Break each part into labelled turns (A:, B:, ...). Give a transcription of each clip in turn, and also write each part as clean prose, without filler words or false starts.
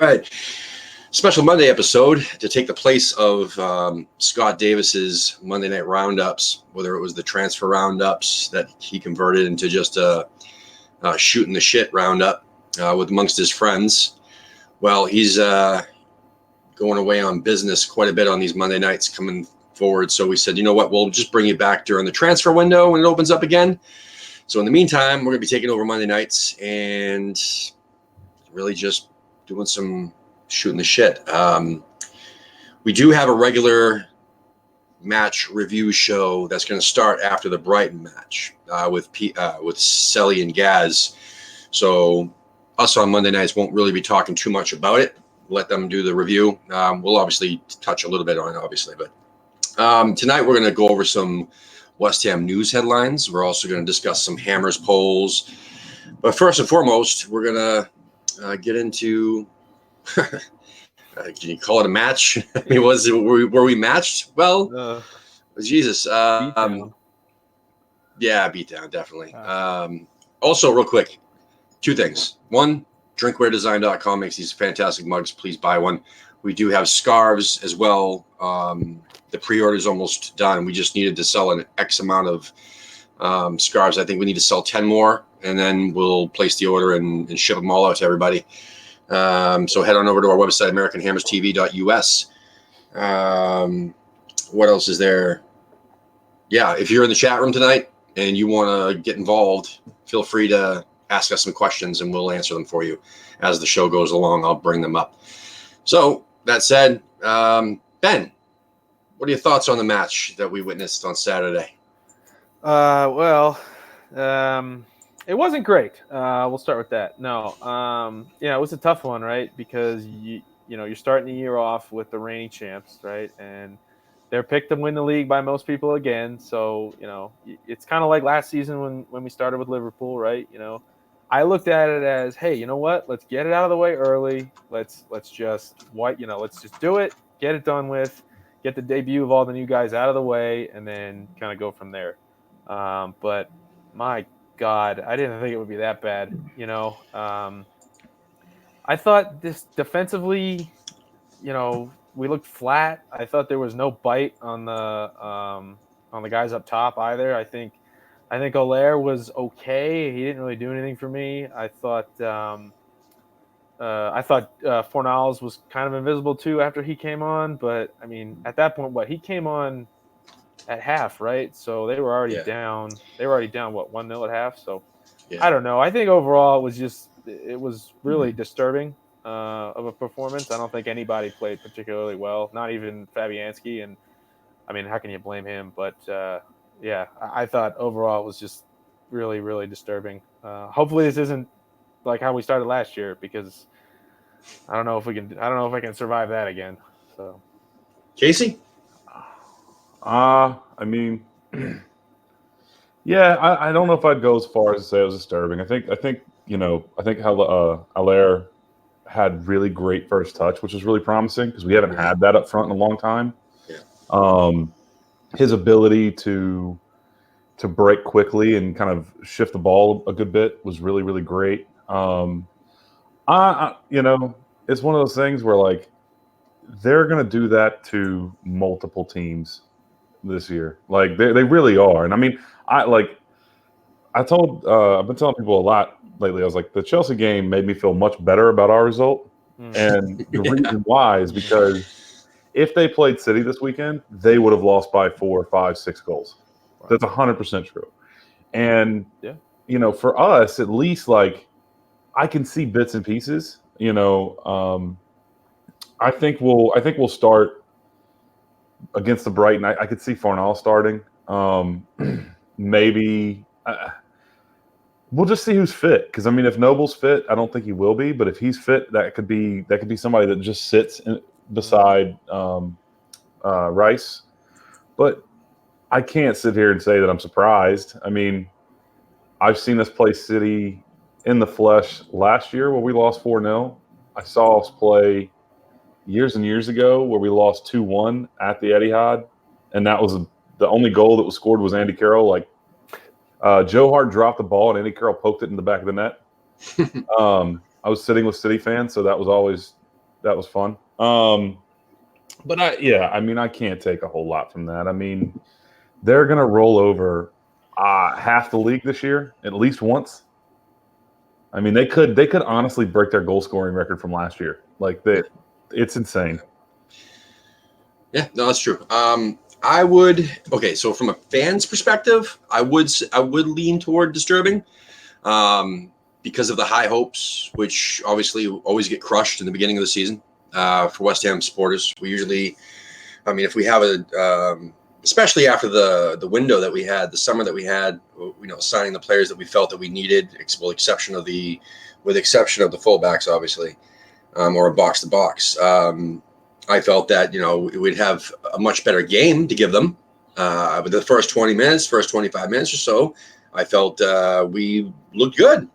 A: right. Special Monday episode to take the place of Scott Davis's Monday Night Roundups, whether it was the transfer roundups that he converted into just a shooting the shit roundup with amongst his friends. Well, he's going away on business quite a bit on these Monday nights coming forward. So we said, you know what, we'll just bring you back during the transfer window when it opens up again. So in the meantime, we're going to be taking over Monday nights and really just doing some shooting the shit. We do have a regular match review show that's going to start after the Brighton match with Selly and Gaz. So us on Monday nights won't really be talking too much about it. Let them do the review. We'll obviously touch a little bit on it, obviously, but tonight we're going to go over some West Ham news headlines. We're also going to discuss some Hammers polls. But first and foremost, we're going to get into can you call it a match? I mean, were we matched? Well, Jesus.
B: Beatdown.
A: Yeah, beatdown, definitely. Also, real quick, two things. One, drinkwaredesign.com makes these fantastic mugs. Please buy one. We do have scarves as well. The pre-order is almost done. We just needed to sell an X amount of scarves. I think we need to sell 10 more, and then we'll place the order and ship them all out to everybody. So head on over to our website, AmericanHammersTV.us. What else is there? Yeah, if you're in the chat room tonight and you want to get involved, feel free to ask us some questions and we'll answer them for you. As the show goes along, I'll bring them up. So that said, Ben, what are your thoughts on the match that we witnessed on Saturday?
B: It wasn't great. We'll start with that. No, it was a tough one, right? Because you're starting the year off with the reigning champs, right? And they're picked to win the league by most people again. So it's kind of like last season when we started with Liverpool, right? I looked at it as, hey, you know what? Let's get it out of the way early. Let's just do it, get it done with, get the debut of all the new guys out of the way, and then kind of go from there. But my God, I didn't think it would be that bad. I thought this defensively, we looked flat. I thought there was no bite on the guys up top either. I think Allaire was okay. He didn't really do anything for me. I thought Fornals was kind of invisible too after he came on. But I mean, at that point, he came on at half, right? So they were already down. They were already down 1-0 at half. So I don't know. I think overall it was really disturbing of a performance. I don't think anybody played particularly well, not even Fabianski. And I mean, how can you blame him? But I thought overall it was just really, really disturbing. Hopefully this isn't like how we started last year, because I don't know if I can survive that again. So,
A: Casey?
C: I mean, yeah, I don't know if I'd go as far as to say it was disturbing. I think how Allaire had really great first touch, which is really promising because we haven't had that up front in a long time.
A: Yeah.
C: His ability to break quickly and kind of shift the ball a good bit was really, really great. It's one of those things where like they're going to do that to multiple teams this year. Like they really are. And I mean, I've been telling people a lot lately. I was like, the Chelsea game made me feel much better about our result. And the reason why is because if they played City this weekend, they would have lost by 4, 5, 6 goals. Wow. That's 100% true. And for us, at least, like I can see bits and pieces. I think we'll start against the Brighton. I could see Fornal starting. Maybe we'll just see who's fit. Because I mean, if Noble's fit, I don't think he will be. But if he's fit, that could be somebody that just sits beside Rice. But I can't sit here and say that I'm surprised. I mean, I've seen us play City in the flesh last year where we lost 4-0. I saw us play years and years ago where we lost 2-1 at the Etihad, and that was the only goal that was scored was Andy Carroll. Like Joe Hart dropped the ball and Andy Carroll poked it in the back of the net. I was sitting with City fans, so that was always That was fun. But I can't take a whole lot from that. I mean, they're going to roll over half the league this year at least once. I mean, they could honestly break their goal scoring record from last year. Like it's insane.
A: Yeah, no, that's true. So from a fan's perspective, I would lean toward disturbing, because of the high hopes, which obviously always get crushed in the beginning of the season. For West Ham supporters, we usually, I mean, if we have especially after the window that we had, the summer that we had, signing the players that we felt that we needed, with the exception of the fullbacks, obviously, or a box to box. I felt that we'd have a much better game to give them. With the first 20 minutes, first 25 minutes or so, I felt we looked good,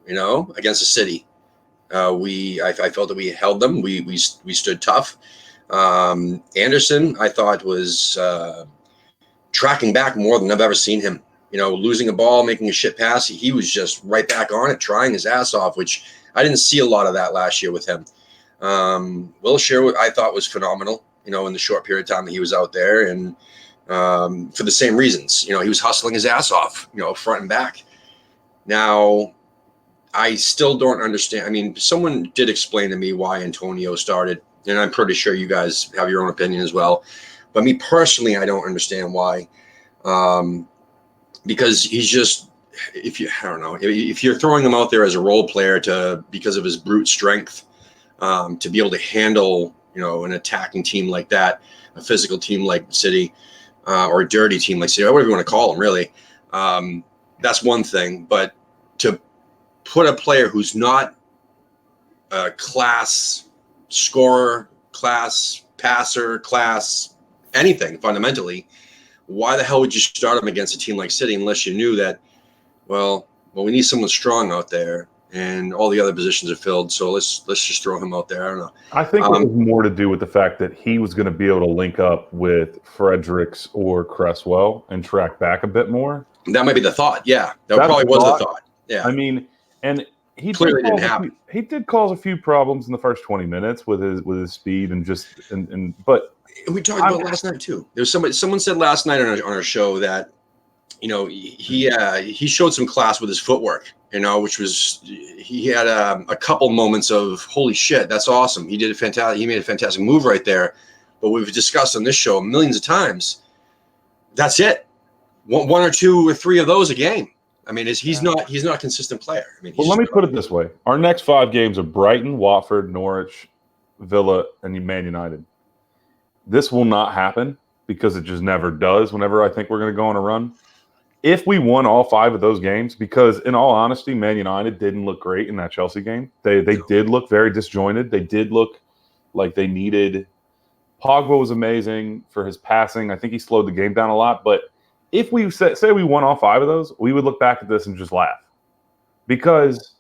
A: against the City. I felt that we held them. We stood tough. Anderson, I thought, was tracking back more than I've ever seen him. Losing a ball, making a shit pass, he was just right back on it, trying his ass off, which I didn't see a lot of that last year with him. Wilshere, I thought, was phenomenal, in the short period of time that he was out there, and for the same reasons. He was hustling his ass off, front and back. Now, I still don't understand. I mean, someone did explain to me why Antonio started, and I'm pretty sure you guys have your own opinion as well. But me personally, I don't understand why. Because he's just, if you're throwing him out there as a role player because of his brute strength, to be able to handle, an attacking team like that, a physical team like City, or a dirty team like City, whatever you want to call them, really. That's one thing. But to put a player who's not a class scorer, class passer, class anything fundamentally, why the hell would you start him against a team like City unless you knew that, well, we need someone strong out there and all the other positions are filled, so let's just throw him out there. I don't know.
C: I think it was more to do with the fact that he was going to be able to link up with Fredericks or Cresswell and track back a bit more.
A: That might be the thought. Yeah, that probably was the thought. Yeah,
C: I mean, and he
A: clearly didn't happen.
C: He did cause a few problems in the first 20 minutes with his speed but
A: we talked about last night too. There's someone said last night on our show that he showed some class with his footwork, which was, he had a couple moments of holy shit, that's awesome. He made a fantastic move right there. But we've discussed on this show millions of times, that's it. One or two or three of those a game. I mean, he's not a consistent player. I mean,
C: let me put it this way: our next 5 games are Brighton, Watford, Norwich, Villa, and Man United. This will not happen because it just never does. Whenever I think we're going to go on a run, if we won all 5 of those games, because in all honesty, Man United didn't look great in that Chelsea game. They did look very disjointed. They did look like they needed. Pogba was amazing for his passing. I think he slowed the game down a lot, but if we say we won all 5 of those, we would look back at this and just laugh because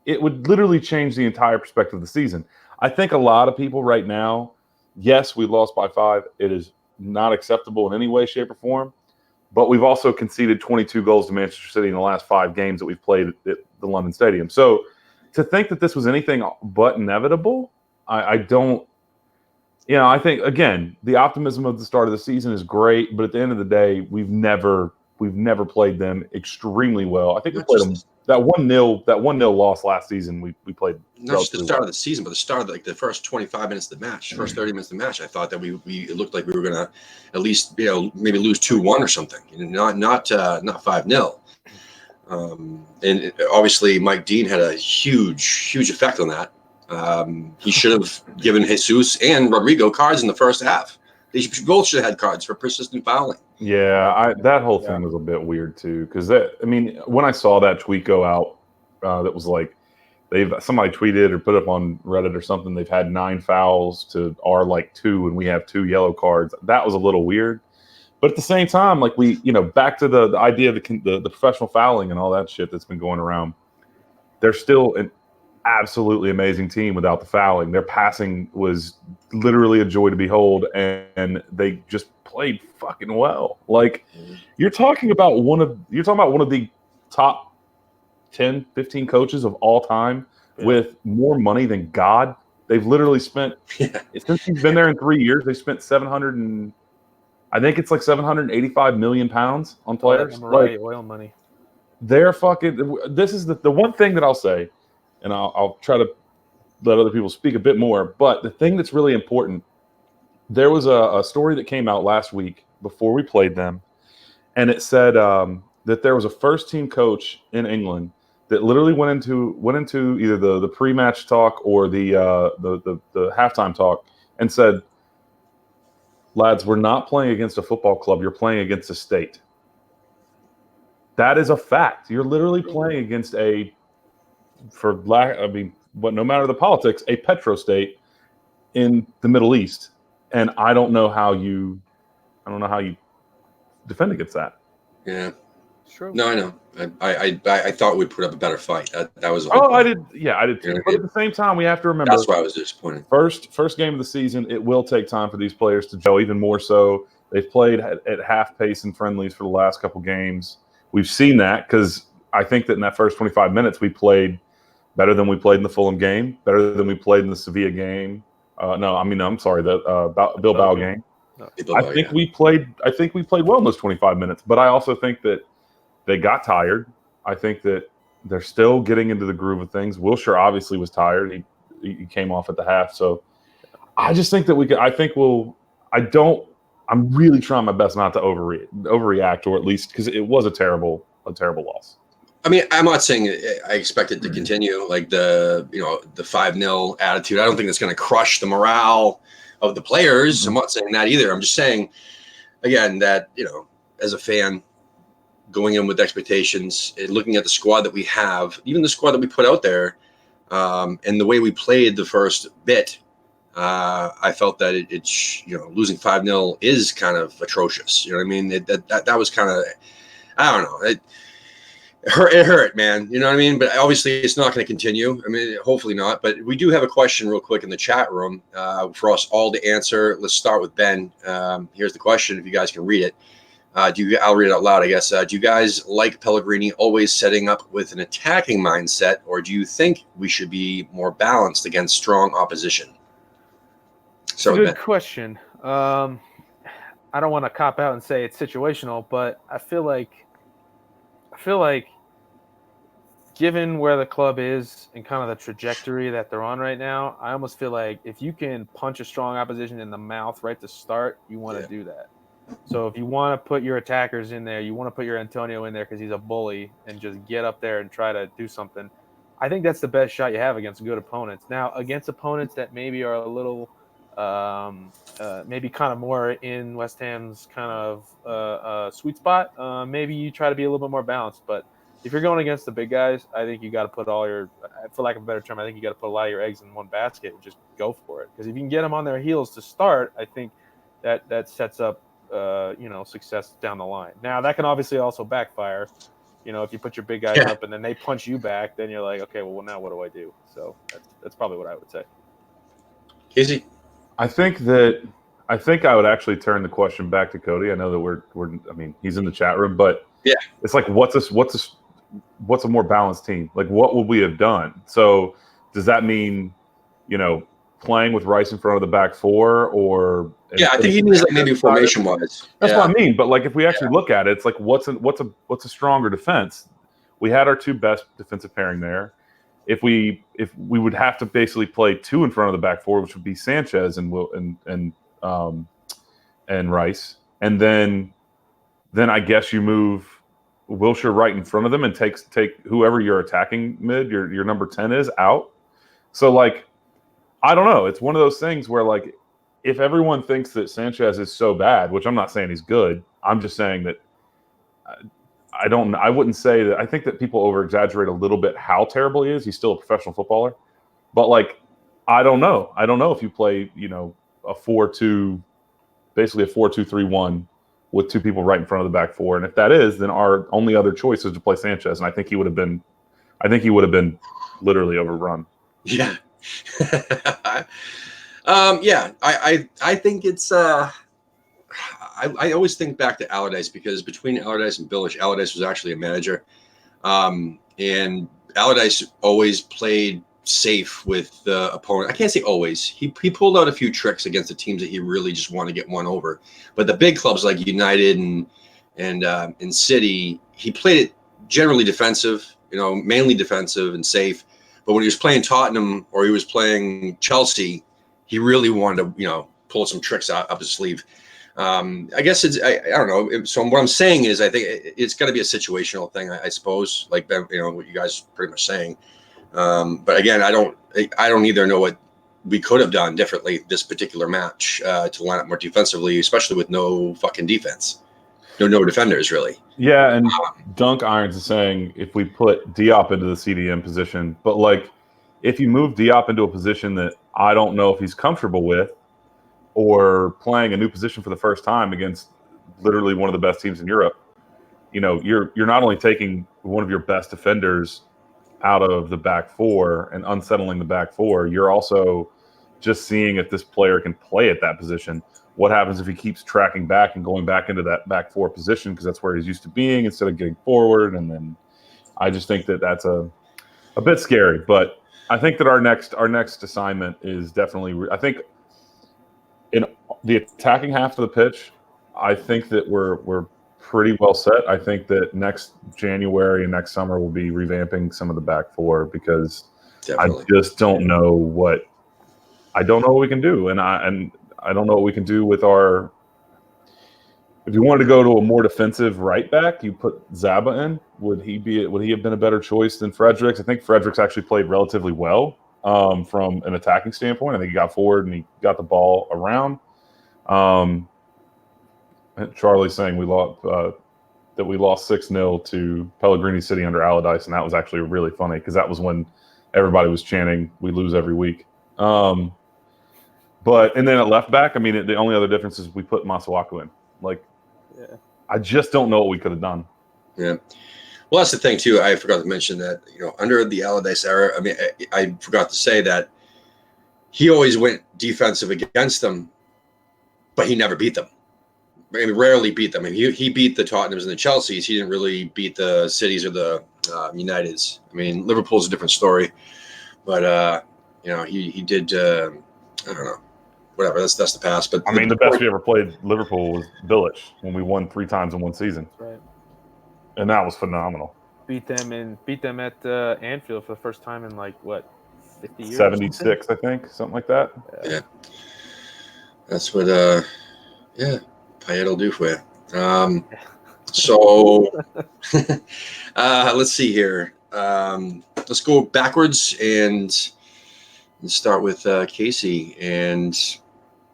C: it would literally change the entire perspective of the season. I think a lot of people right now, yes, we lost by 5. It is not acceptable in any way, shape, or form. But we've also conceded 22 goals to Manchester City in the last 5 games that we've played at the London Stadium. So to think that this was anything but inevitable, I don't. I think, again, the optimism of the start of the season is great, but at the end of the day, we've never played them extremely well. I think we played them that 1-0 loss last season. We played
A: not just the start of the season, but the start of the first 25 minutes of the match, first 30 minutes of the match. I thought that it looked like we were going to at least maybe lose 2-1 or something, not 5-0. And obviously, Mike Dean had a huge effect on that. He should have given Jesus and Rodrigo cards in the first half. They both should have had cards for persistent fouling.
C: Yeah, that whole thing was a bit weird too. Because when I saw that tweet go out, that was like somebody tweeted or put up on Reddit or something. They've had 9 fouls to our 2, and we have 2 yellow cards. That was a little weird. But at the same time, back to the idea of the professional fouling and all that shit that's been going around. They're still an absolutely amazing team without the fouling. Their passing was literally a joy to behold, and they just played fucking well. You're talking about one of the top 10, 15 coaches of all time with more money than God They've literally spent
A: Yeah.
C: since he's been there in 3 years. They spent 700 and I think it's like 785 million pounds on
B: All that
C: players.
B: Emirati oil money.
C: They're fucking. This is the one thing that I'll say, and I'll try to let other people speak a bit more. But the thing that's really important, there was a story that came out last week before we played them, and it said that there was a first team coach in England that literally went into either the pre-match talk or the halftime talk and said, "Lads, we're not playing against a football club. You're playing against a state." That is a fact. You're literally playing against but no matter the politics, a petrostate in the Middle East, and I don't know how you defend against that.
A: Yeah.
B: True.
A: No, I know. I thought we'd put up a better fight. That was.
C: I did. Yeah, I did too.
A: You know,
C: but at the same time, we have to remember
A: that's why I was disappointed.
C: First game of the season, it will take time for these players to gel. Even more so, they've played at half pace in friendlies for the last couple games. We've seen that because I think that in that first 25 minutes, we played better than we played in the Fulham game, better than we played in the Sevilla game. I'm sorry, the Bilbao game.
B: No.
C: I think we played well in those 25 minutes, but I also think that they got tired. I think that they're still getting into the groove of things. Wilshere obviously was tired. He came off at the half. So I just think that I'm really trying my best not to overreact, or at least because it was a terrible loss.
A: I mean, I'm not saying I expect it to continue like the 5-0 attitude. I don't think it's going to crush the morale of the players.
C: Mm-hmm.
A: I'm not saying that either. I'm just saying, again, that, as a fan, going in with expectations and looking at the squad that we have, even the squad that we put out there, and the way we played the first bit, I felt that losing 5-0 is kind of atrocious. You know what I mean? That was kind of, I don't know. It hurt, man. You know what I mean? But obviously it's not going to continue. I mean, hopefully not. But we do have a question real quick in the chat room for us all to answer. Let's start with Ben. Here's the question, if you guys can read it. I'll read it out loud, I guess. Do you guys like Pellegrini always setting up with an attacking mindset, or do you think we should be more balanced against strong opposition? So
B: good question. I don't want to cop out and say it's situational, but I feel like given where the club is and kind of the trajectory that they're on right now, I almost feel like if you can punch a strong opposition in the mouth right to start, you want to do that. So if you want to put your attackers in there, you want to put your Antonio in there because he's a bully and just get up there and try to do something. I think that's the best shot you have against good opponents. Now, against opponents that maybe are a little maybe kind of more in West Ham's kind of sweet spot, maybe you try to be a little bit more balanced. But if you're going against the big guys, I think you got to put for lack of a better term, I think you got to put a lot of your eggs in one basket and just go for it. Because if you can get them on their heels to start, I think that sets up success down the line. Now that can obviously also backfire. If you put your big guys up and then they punch you back, then you're like, okay, well now what do I do? So that's probably what I would say.
A: Casey,
C: I think I would actually turn the question back to Cody. I know that he's in the chat room, but
A: yeah,
C: it's like what's a more balanced team? Like what would we have done? So does that mean playing with Rice in front of the back four, or
A: I think he means like maybe formation wise.
C: That's what I mean. But like if we actually look at it, it's like what's a stronger defense? We had our two best defensive pairing there. If we would have to basically play two in front of the back four, which would be Sanchez and Rice, and then I guess you move Wilshere right in front of them and take whoever your attacking mid, your number 10 is out. So like, I don't know. It's one of those things where like, if everyone thinks that Sanchez is so bad, which I'm not saying he's good, I'm just saying that I wouldn't say that. I think that people over exaggerate a little bit how terrible he is. He's still a professional footballer, but like, I don't know. I don't know if you play, a 4-2, basically a 4-2-3-1 with two people right in front of the back four. And if that is, then our only other choice is to play Sanchez. And I think he would have been literally overrun.
A: Yeah. I think it's I always think back to Allardyce, because between Allardyce and Bilic, Allardyce was actually a manager, and Allardyce always played safe with the opponent. I can't say always. He pulled out a few tricks against the teams that he really just wanted to get one over. But the big clubs like United and City, he played it generally defensive, mainly defensive and safe. But when he was playing Tottenham or he was playing Chelsea, he really wanted to, pull some tricks out up his sleeve. I guess I don't know. So what I'm saying is I think it's got to be a situational thing, I suppose, like, what you guys are pretty much saying. But again, I don't either know what we could have done differently this particular match to line up more defensively, especially with no fucking defense. No defenders, really.
C: Yeah, and Dunk Irons is saying if we put Diop into the CDM position, but like if you move Diop into a position that I don't know if he's comfortable with, or playing a new position for the first time against literally one of the best teams in Europe, you're not only taking one of your best defenders out of the back four and unsettling the back four, you're also just seeing if this player can play at that position. What happens if he keeps tracking back and going back into that back four position because that's where he's used to being instead of getting forward? And then I just think that that's a bit scary. But I think that our next assignment is definitely, I think in the attacking half of the pitch, I think that we're pretty well set. I think that next January and next summer we'll be revamping some of the back four because definitely. I just don't know what we can do, and I don't know what we can do with our. If you wanted to go to a more defensive right back, you put Zaba in. Would he have been a better choice than Fredericks? I think Fredericks actually played relatively well from an attacking standpoint. I think he got forward and he got the ball around. Charlie's saying we lost 6-0 to Pellegrini City under Allardyce, and that was actually really funny because that was when everybody was chanting "We lose every week." But and then at left back, I mean, the only other difference is we put Masuaku in. Like, yeah. I just don't know what we could have done.
A: Yeah. Well, that's the thing too. I forgot to mention that under the Allardyce era, I mean, I forgot to say that he always went defensive against them, but he never beat them. I mean, rarely beat them. I mean, he beat the Tottenhams and the Chelseas. He didn't really beat the Cities or the Uniteds. I mean, Liverpool's a different story, but he did. I don't know. Whatever. That's the past. But
C: I mean, the best we ever played Liverpool was Bilic when we won 3 times in one season.
B: Right.
C: And that was phenomenal.
B: Beat them at Anfield for the first time in 50 years.
C: 76, I think, something like that.
A: Yeah. That's what. Payet will do for you. So let's see here. Let's go backwards and start with Casey. And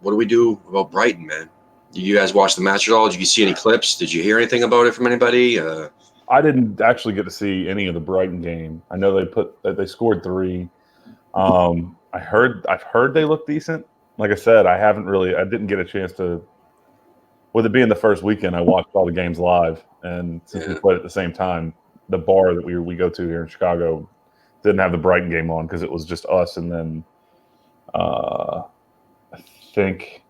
A: what do we do about Brighton, man? Did you guys watch the match at all? Did you see any clips? Did you hear anything about it from anybody?
C: I didn't actually get to see any of the Brighton game. I know they scored 3. I've heard they look decent. Like I said, I didn't get a chance to. With it being the first weekend, I watched all the games live, and since we played at the same time, the bar that we go to here in Chicago didn't have the Brighton game on because it was just us, and then I think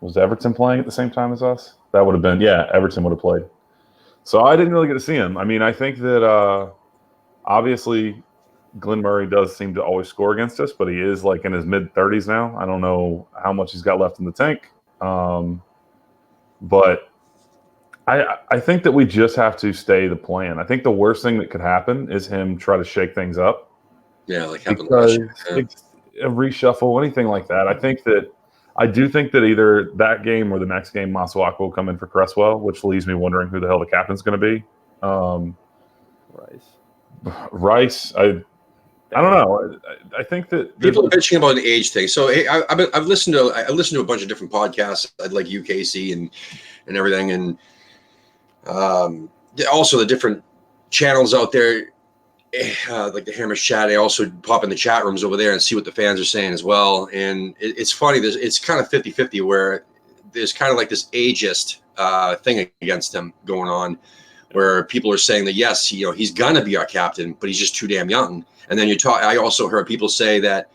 C: was Everton playing at the same time as us. That would have been Everton would have played. So I didn't really get to see him. I mean, I think that obviously Glenn Murray does seem to always score against us, but he is in his mid-30s now. I don't know how much he's got left in the tank. But I think that we just have to stay the plan. I think the worst thing that could happen is him try to shake things up.
A: Yeah, like having
C: a reshuffle, anything like that. I do think that either that game or the next game, Masuaku will come in for Cresswell, which leaves me wondering who the hell the captain's going to be. Rice. I don't know. I think that
A: people are bitching about the age thing. So I've listened to a bunch of different podcasts, like you, Casey, and everything, and also the different channels out there, like the Hammers Chat. I also pop in the chat rooms over there and see what the fans are saying as well. And it's funny. It's kind of 50-50 where there's kind of like this ageist thing against him going on, where people are saying that yes, he's gonna be our captain, but he's just too damn young. And then I also heard people say that,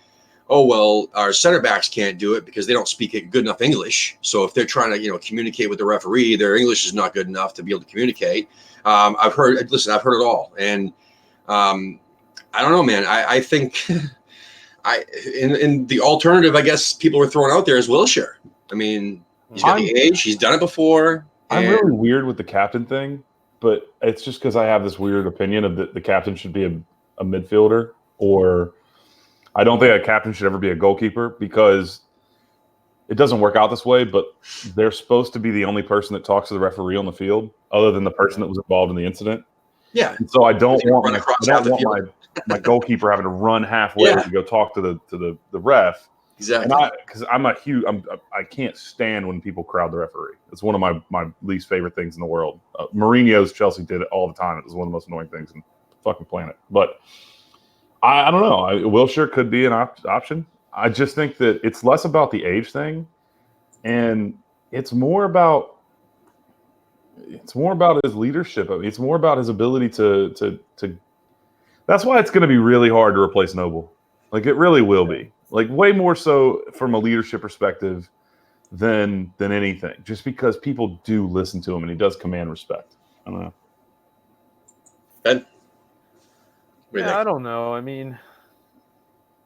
A: oh well, our center backs can't do it because they don't speak good enough English. So if they're trying to communicate with the referee, their English is not good enough to be able to communicate. I've heard it all, and I don't know, man. I think in the alternative, I guess people were throwing out there is Wilshire. I mean, he's got the age. He's done it before.
C: I'm really weird with the captain thing, but it's just because I have this weird opinion of the captain should be a midfielder, or I don't think a captain should ever be a goalkeeper because it doesn't work out this way, but they're supposed to be the only person that talks to the referee on the field other than the person that was involved in the incident.
A: Yeah.
C: And so I don't want my goalkeeper having to run halfway to go talk to the ref.
A: Exactly.
C: Because I can't stand when people crowd the referee. It's one of my least favorite things in the world. Mourinho's Chelsea did it all the time. It was one of the most annoying things on the fucking planet. But I don't know. Wilshire could be an option. I just think that it's less about the age thing, and it's more about his leadership. I mean, it's more about his ability to. That's why it's going to be really hard to replace Noble. Like it really will be. Like way more so from a leadership perspective than anything. Just because people do listen to him and he does command respect. I don't know.
A: Ben?
B: Yeah, I don't know. I mean,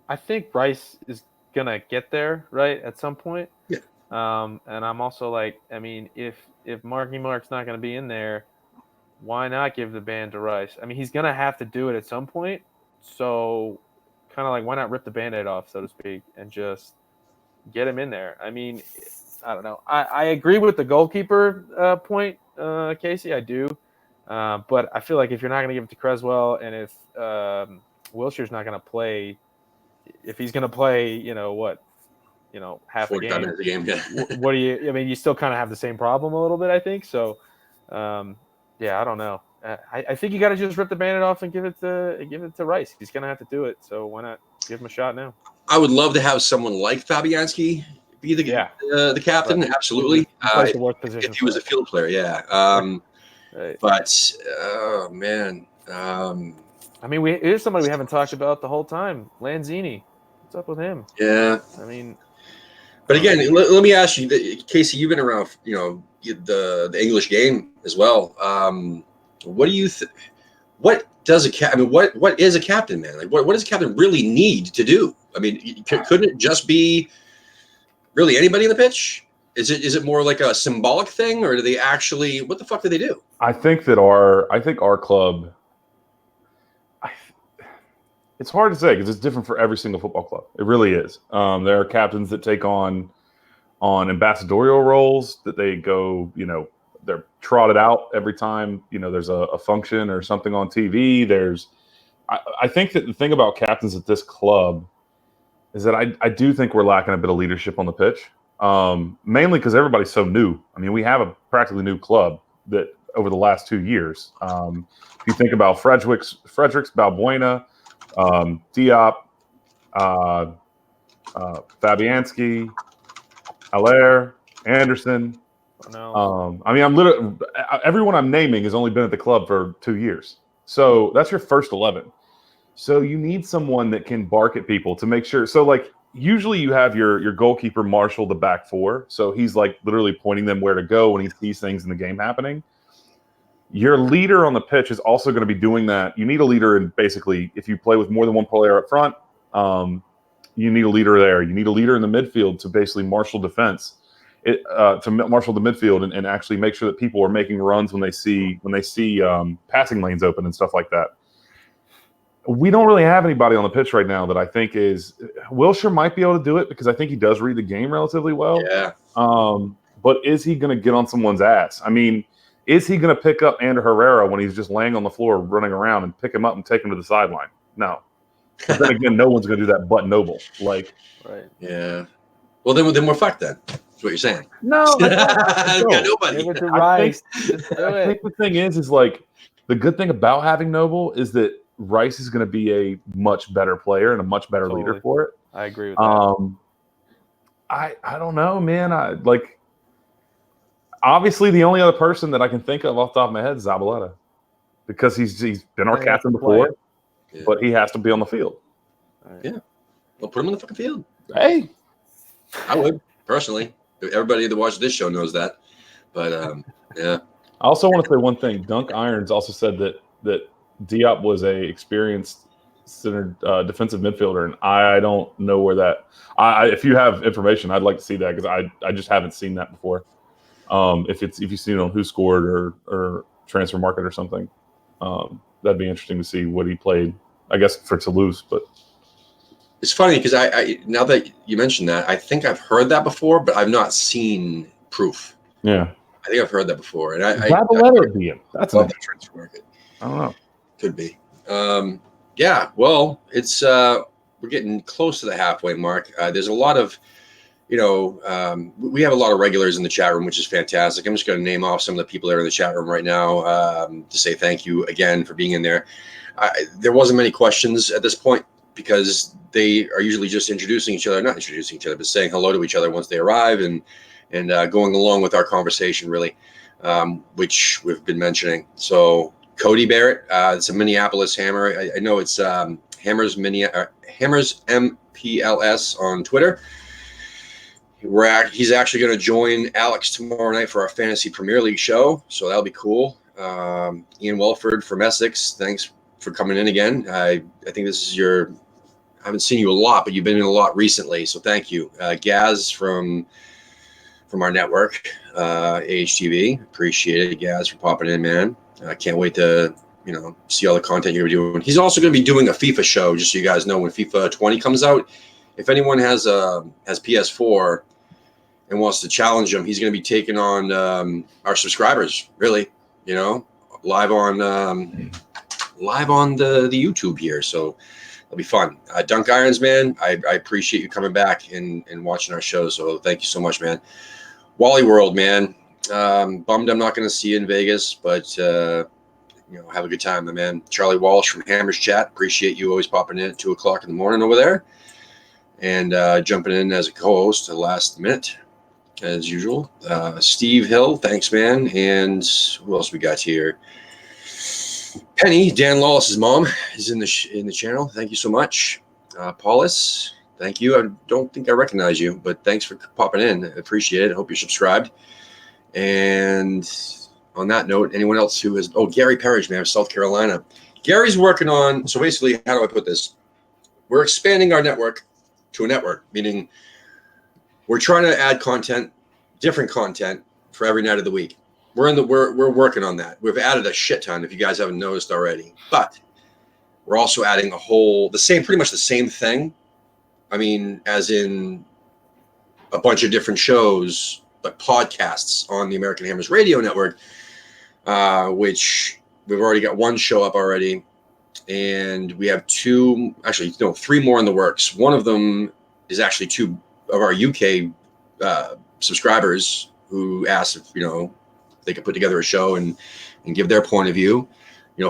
B: I think Rice is gonna get there, right, at some point.
A: Yeah.
B: And I'm also like, I mean, if Marky Mark's not gonna be in there, why not give the band to Rice? I mean, he's gonna have to do it at some point. So, kind of like, why not rip the Band-Aid off, so to speak, and just get him in there? I mean, I don't know. I agree with the goalkeeper point, Casey. I do. But I feel like if you're not going to give it to Creswell, and if Wilshire's not going to play, if he's going to play, half a game, what do you? I mean, you still kind of have the same problem a little bit, I think. So, yeah, I don't know. I think you got to just rip the Band-Aid off and give it to Rice. He's going to have to do it. So why not give him a shot now?
A: I would love to have someone like Fabianski be the captain. Right. Absolutely. If he was a field player, yeah.
B: Right.
A: But oh man.
B: I mean, here's somebody we haven't talked about the whole time. Lanzini. What's up with him?
A: Yeah.
B: I mean,
A: but again, let me ask you, Casey. You've been around, the English game as well. What do you think? What does what is a captain, man? Like, what does a captain really need to do? I mean, couldn't it just be really anybody in the pitch? Is it more like a symbolic thing, or do they actually? What the fuck do they do?
C: I think our club. It's hard to say because it's different for every single football club. It really is. There are captains that take on ambassadorial roles that they go, they're trotted out every time, there's a function or something on TV. I think that the thing about captains at this club is that I do think we're lacking a bit of leadership on the pitch, mainly because everybody's so new. I mean, we have a practically new club that over the last 2 years. If you think about Fredericks, Balbuena, Diop, Fabianski, Allaire, Anderson. I mean, I'm literally everyone I'm naming has only been at the club for 2 years. So that's your first 11. So you need someone that can bark at people to make sure. So like usually you have your goalkeeper marshal the back four. So he's like literally pointing them where to go when he sees things in the game happening. Your leader on the pitch is also going to be doing that. You need a leader in basically if you play with more than one player up front, you need a leader there. You need a leader in the midfield to basically marshal defense. To marshal the midfield and actually make sure that people are making runs when they see passing lanes open and stuff like that. We don't really have anybody on the pitch right now that I think is Wilshire might be able to do it because I think he does read the game relatively well.
A: Yeah.
C: But is he going to get on someone's ass? I mean, is he going to pick up Ander Herrera when he's just laying on the floor running around and pick him up and take him to the sideline? No. But then again, no one's going to do that but Noble. Like,
B: right.
A: Yeah. Well, then we're fucked then. That's what you're saying.
C: No.
A: Got nobody.
C: I think the thing is like the good thing about having Noble is that Rice is going to be a much better player and a much better leader for it.
B: I agree with that.
C: I don't know, man. Obviously the only other person that I can think of off the top of my head is Zabaleta because he's been our captain before, but he has to be on the field.
B: Right.
A: Yeah. Well, put him in the fucking field.
C: Hey.
A: I would, personally. Everybody that watches this show knows that. But, yeah.
C: I also want to say one thing. Dunk Irons also said that Diop was a experienced center defensive midfielder, and I don't know where that. If you have information, I'd like to see that because I just haven't seen that before. If you've seen it on Who Scored or Transfer Market or something, that'd be interesting to see what he played. I guess for Toulouse, but
A: it's funny because I now that you mentioned that, I think I've heard that before, but I've not seen proof.
C: Yeah,
A: I think I've heard that before, and I
C: Zabaleta being that's
A: love
C: an
A: that Transfer Market.
C: I don't know.
A: Could be. Yeah. Well, it's we're getting close to the halfway mark. There's a lot of we have a lot of regulars in the chat room, which is fantastic. I'm just going to name off some of the people that are in the chat room right now to say thank you again for being in there. There wasn't many questions at this point because they are usually just introducing each other, not introducing each other, but saying hello to each other once they arrive and going along with our conversation, really, which we've been mentioning. So Cody Barrett, it's a Minneapolis Hammer. I know it's Hammers MPLS on Twitter. He's actually going to join Alex tomorrow night for our Fantasy Premier League show, so that'll be cool. Ian Welford from Essex, thanks for coming in again. I think this is I haven't seen you a lot, but you've been in a lot recently, so thank you. Gaz from our network, AHTV, appreciate it, Gaz, for popping in, man. I can't wait to see all the content you're doing. He's also going to be doing a FIFA show, just so you guys know, when FIFA 20 comes out. If anyone has PS4 and wants to challenge him, he's going to be taking on our subscribers, really, live on the YouTube here. So it'll be fun. Dunk Irons, man, I appreciate you coming back and watching our show. So thank you so much, man. Wally World, man. Bummed I'm not going to see you in Vegas, but have a good time, my man. Charlie Walsh from Hammers Chat, appreciate you always popping in at 2:00 in the morning over there and jumping in as a co-host at the last minute, as usual. Steve Hill, thanks, man. And who else we got here? Penny, Dan Lawless's mom, is in the channel. Thank you so much. Paulus, thank you. I don't think I recognize you, but thanks for popping in. I appreciate it. I hope you're subscribed. And on that note, anyone else who has... Oh, Gary Parrish, man, of South Carolina. Gary's working on... So basically, how do I put this? We're expanding our network to a network, meaning we're trying to add content, different content for every night of the week. We're working on that. We've added a shit ton, if you guys haven't noticed already. But we're also adding pretty much the same thing. I mean, as in a bunch of different shows, but podcasts on the American Hammers Radio Network, which we've already got one show up already. And we have three more in the works. One of them is actually two of our UK subscribers who asked if they could put together a show and give their point of view,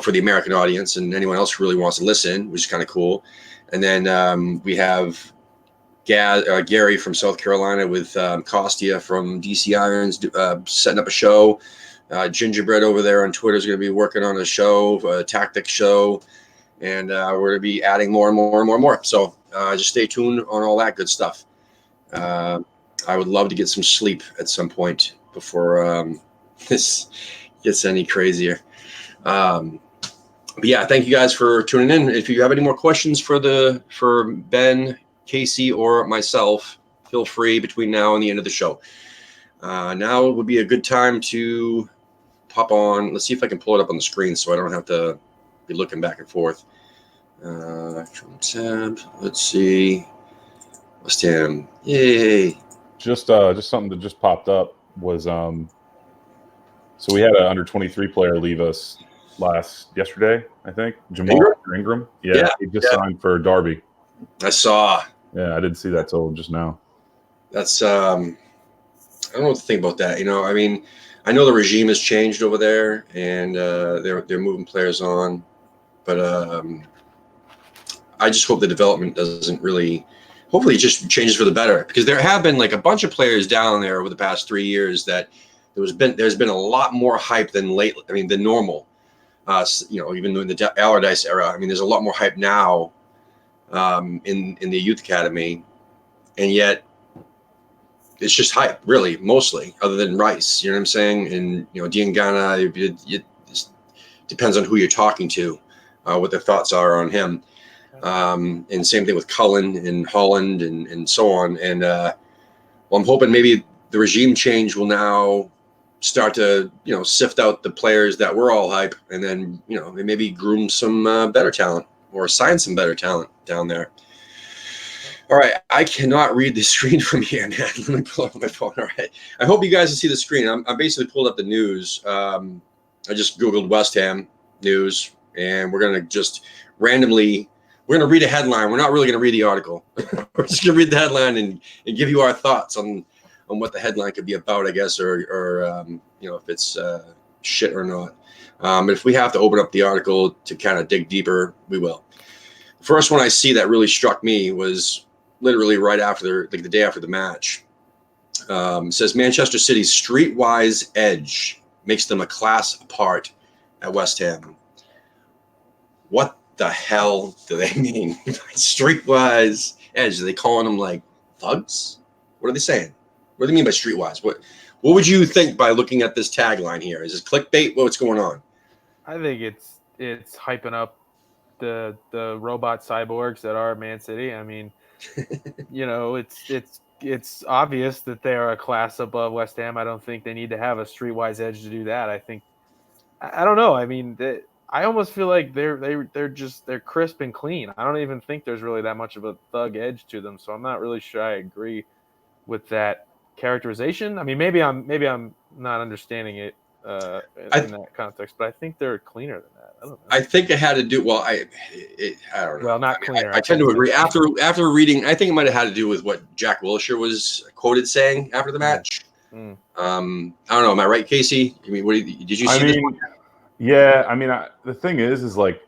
A: for the American audience and anyone else who really wants to listen, which is kind of cool. And then we have Gary from South Carolina with Costia from DC Irons setting up a show. Gingerbread over there on Twitter is going to be working on a show, a tactics show. And we're going to be adding more and more and more and more. So just stay tuned on all that good stuff. I would love to get some sleep at some point before this gets any crazier. But yeah, thank you guys for tuning in. If you have any more questions for Ben, Casey, or myself, feel free between now and the end of the show. Now would be a good time to pop on. Let's see if I can pull it up on the screen so I don't have to be looking back and forth. Let's see. West Ham. Yay.
C: Just something that just popped up was so we had an under 23 player leave us yesterday, I think. Jamal Ingram. Yeah. He just signed for Derby.
A: I saw.
C: Yeah, I didn't see that till just now.
A: That's I don't know what to think about that. I mean, I know the regime has changed over there and they're moving players on. But I just hope the development doesn't really. Hopefully, it just changes for the better, because there have been like a bunch of players down there over the past 3 years that there's been a lot more hype than lately. I mean, than normal. Even in the Allardyce era. I mean, there's a lot more hype now in the youth academy, and yet it's just hype, really, mostly, other than Rice. You know what I'm saying? And Diangana, it depends on who you're talking to. What their thoughts are on him. And same thing with Cullen and Holland and so on. And well, I'm hoping maybe the regime change will now start to, sift out the players that were all hype, and then, they maybe groom some better talent or sign some better talent down there. All right, I cannot read the screen from here, man. Let me pull up my phone. All right, I hope you guys can see the screen. I basically pulled up the news. I just Googled West Ham news, and we're gonna just randomly. We're gonna read a headline. We're not really gonna read the article. We're just gonna read the headline and give you our thoughts on what the headline could be about, I guess, or if it's shit or not. But if we have to open up the article to kind of dig deeper, we will. The first one I see that really struck me was literally right after the day after the match. It says Manchester City's streetwise edge makes them a class apart at West Ham. What the hell do they mean by streetwise edge? Are they calling them like thugs? What are they saying? What do they mean by streetwise? What would you think by looking at this tagline here? Is this clickbait? What's going on?
B: I think it's hyping up the robot cyborgs that are Man City. I mean, it's obvious that they are a class above West Ham. I don't think they need to have a streetwise edge to do that. I think I don't know. I mean, I almost feel like they're crisp and clean. I don't even think there's really that much of a thug edge to them. So I'm not really sure I agree with that characterization. I mean, maybe I'm not understanding it in that context, but I think they're cleaner than that. I don't know.
A: I think it had to do. Well, I don't know.
B: Well, not cleaner.
A: I tend to agree. After reading, I think it might have had to do with what Jack Wilshere was quoted saying after the match. I don't know. Am I right, Casey? I mean, did you see this one?
C: Yeah. I mean, the thing is like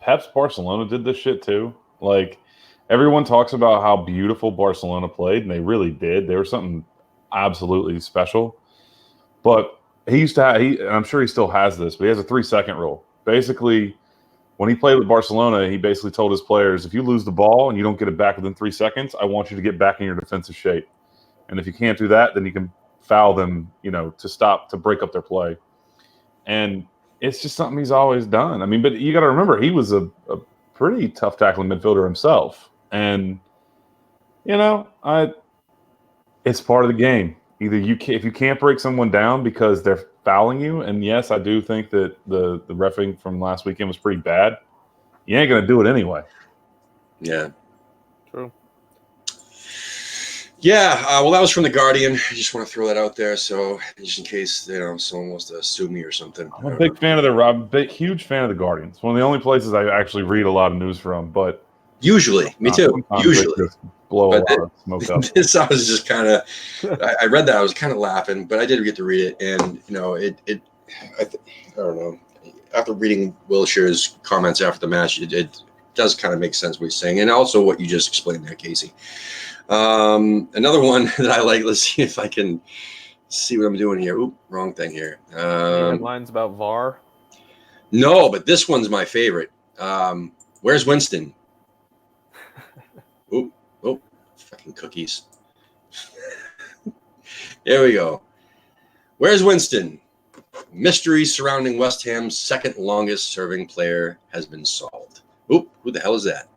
C: Pep's Barcelona did this shit too. Like everyone talks about how beautiful Barcelona played, and they really did. They were something absolutely special. But he used to have, and I'm sure he still has this, but he has a 3-second rule. Basically, when he played with Barcelona, he basically told his players, if you lose the ball and you don't get it back within 3 seconds, I want you to get back in your defensive shape. And if you can't do that, then you can foul them, to break up their play. And it's just something he's always done. I mean, but you got to remember, he was a pretty tough tackling midfielder himself. And, it's part of the game. Either if you can't break someone down because they're fouling you, and yes, I do think that the reffing from last weekend was pretty bad, you ain't going to do it anyway.
A: Yeah.
B: True.
A: Yeah, well, that was from The Guardian. I just want to throw that out there, so just in case someone wants to sue me or something.
C: I'm a big fan of huge fan of The Guardian. It's one of the only places I actually read a lot of news from. But
A: usually, me too. Usually,
C: blow a lot of smoke up.
A: This I was just kind of. I read that, I was kind of laughing, but I did get to read it, and I don't know. After reading Wilshere's comments after the match, it does kind of make sense what he's saying, and also what you just explained there, Casey. Another one that I like. Let's see if I can see what I'm doing here. Oop, wrong thing here.
B: Headlines about VAR.
A: No, but this one's my favorite. Where's Winston? Oop, fucking cookies. There we go. Where's Winston? Mystery surrounding West Ham's second longest serving player has been solved. Oop, who the hell is that?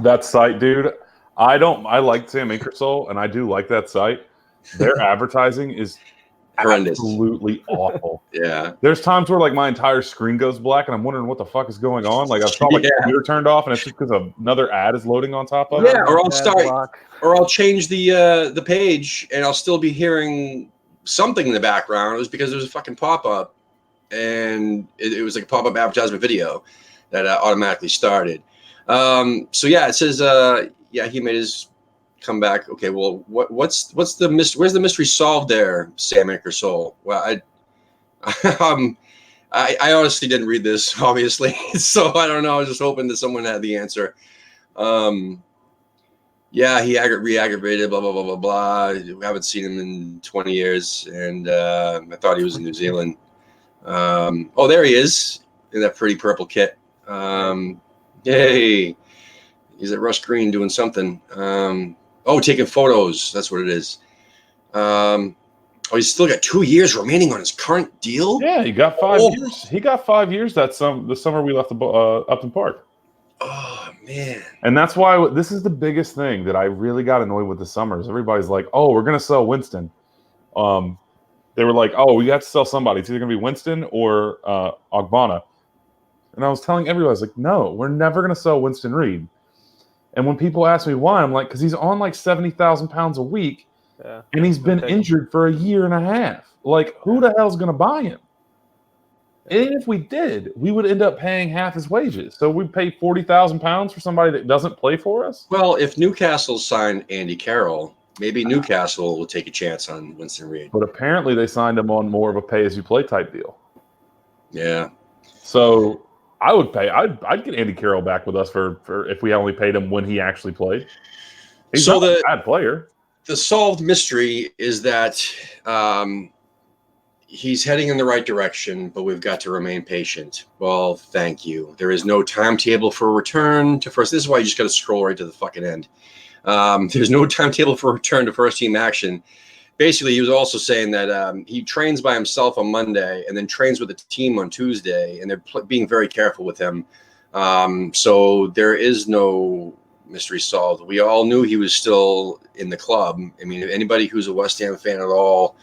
C: That site, dude. I like Sam Inkersole, and I do like that site. Their advertising is
A: horrendous,
C: absolutely awful.
A: Yeah.
C: There's times where like my entire screen goes black, and I'm wondering what the fuck is going on. Like I've saw my computer turned off, and it's just because another ad is loading on top of it.
A: Yeah, or I'll change the page, and I'll still be hearing something in the background. It was because there was a fucking pop-up, and it was like a pop-up advertisement video that automatically started. So yeah, it says he made his comeback. Okay, well, where's the mystery solved there, Sam Inkersole? Well, I honestly didn't read this, obviously, so I don't know. I was just hoping that someone had the answer. Yeah, he re-aggravated, blah, blah, blah, blah, blah. We haven't seen him in 20 years, and I thought he was in New Zealand. Oh, there he is in that pretty purple kit. Yay. He's at Rush Green doing something. Taking photos. That's what it is. He's still got 2 years remaining on his current deal?
C: Yeah, he got 5 years. He got 5 years the summer we left Upton Park.
A: Oh, Man.
C: And that's why this is the biggest thing that I really got annoyed with the Summers. Everybody's like, "Oh, we're gonna sell Winston." They were like, "Oh, we have to sell somebody. It's either gonna be Winston or Ogbonna." And I was telling everybody, I was like, "No, we're never gonna sell Winston Reed." And when people ask me why, I'm like, "Because he's on like 70,000 pounds a week, and he's been injured for a year and a half. Like, who the hell's gonna buy him?" And if we did, we would end up paying half his wages. So we pay 40,000 pounds for somebody that doesn't play for us.
A: Well, if Newcastle signed Andy Carroll, maybe Newcastle will take a chance on Winston Reed.
C: But apparently they signed him on more of a pay-as-you-play type deal.
A: Yeah.
C: So I would pay. I'd get Andy Carroll back with us for if we only paid him when he actually played. He's not a bad player.
A: The solved mystery is that he's heading in the right direction, but we've got to remain patient. Well, thank you. There is no timetable for return to first. This is why you just got to scroll right to the fucking end. There's no timetable for return to first team action. Basically, he was also saying that he trains by himself on Monday and then trains with the team on Tuesday, and they're being very careful with him. So there is no mystery solved. We all knew he was still in the club. I mean, anybody who's a West Ham fan at all,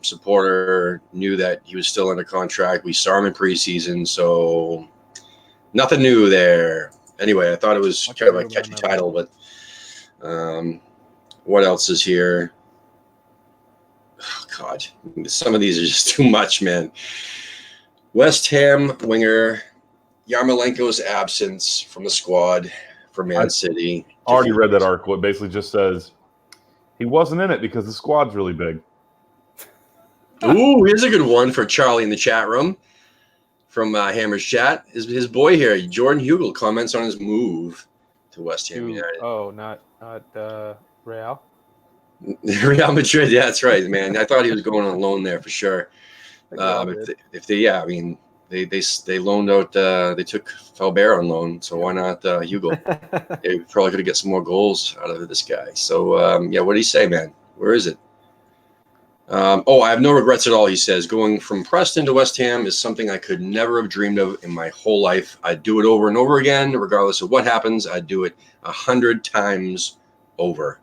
A: supporter, knew that he was still under contract. We saw him in preseason, so nothing new there. Anyway, I thought it was kind of a catchy title, but what else is here? Oh, God, some of these are just too much, man. West Ham winger Yarmolenko's absence from the squad for Man City.
C: I already read that article. It basically just says he wasn't in it because the squad's really big.
A: Ooh, here's a good one for Charlie in the chat room from Hammer's chat. His boy here, Jordan Hugel, comments on his move to West Ham United.
B: Oh, not Real.
A: Real Madrid, yeah, that's right, man. I thought he was going on loan there for sure. If they loaned out, they took Faubert on loan, so why not Hugo? They probably could get some more goals out of this guy. So what did he say, man? Where is it? I have no regrets at all, he says. Going from Preston to West Ham is something I could never have dreamed of in my whole life. I'd do it over and over again, regardless of what happens. I'd do it 100 times over.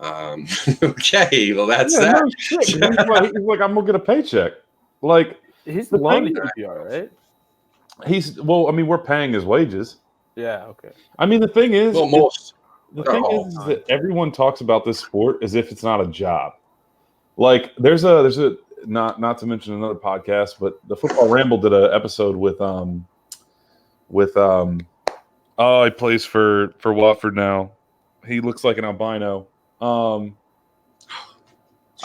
A: Okay, well, that's that.
C: No shit. He's like, I'm gonna get a paycheck. Like,
B: he's the loan to QPR, right?
C: Well, I mean, we're paying his wages.
B: Yeah, okay.
C: I mean, the thing is,
A: the
C: thing is that everyone talks about this sport as if it's not a job. Like, there's a not to mention another podcast, but the Football Ramble did an episode with he plays for Watford now. He looks like an albino. I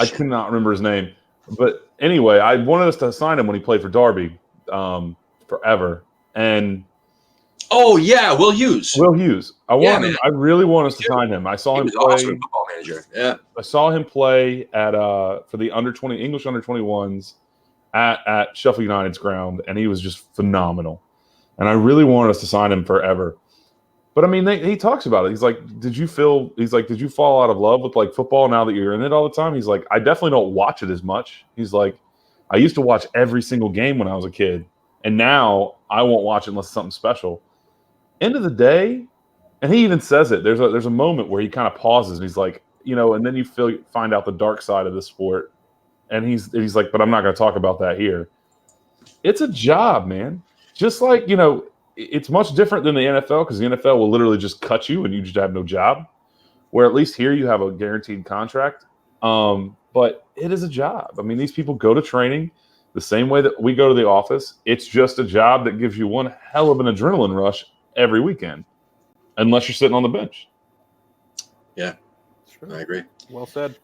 C: cannot remember his name, but anyway, I wanted us to sign him when he played for Derby, forever. And
A: Will Hughes.
C: I really want us to sign him. I saw him play.
A: Awesome Football Manager. Yeah,
C: I saw him play at for the English under 21s at Sheffield United's ground, and he was just phenomenal. And I really wanted us to sign him forever. But I mean, he talks about it. He's like, did you fall out of love with like football now that you're in it all the time? He's like, I definitely don't watch it as much. He's like, I used to watch every single game when I was a kid, and now I won't watch it unless it's something special. End of the day, and he even says it. There's a moment where he kind of pauses and he's like, and then you find out the dark side of the sport, and he's like, but I'm not going to talk about that here. It's a job, man. Just like it's much different than the NFL because the NFL will literally just cut you and you just have no job. Where at least here you have a guaranteed contract. But it is a job. I mean, these people go to training the same way that we go to the office. It's just a job that gives you one hell of an adrenaline rush every weekend, unless you're sitting on the bench.
A: Yeah, I agree.
B: Well said.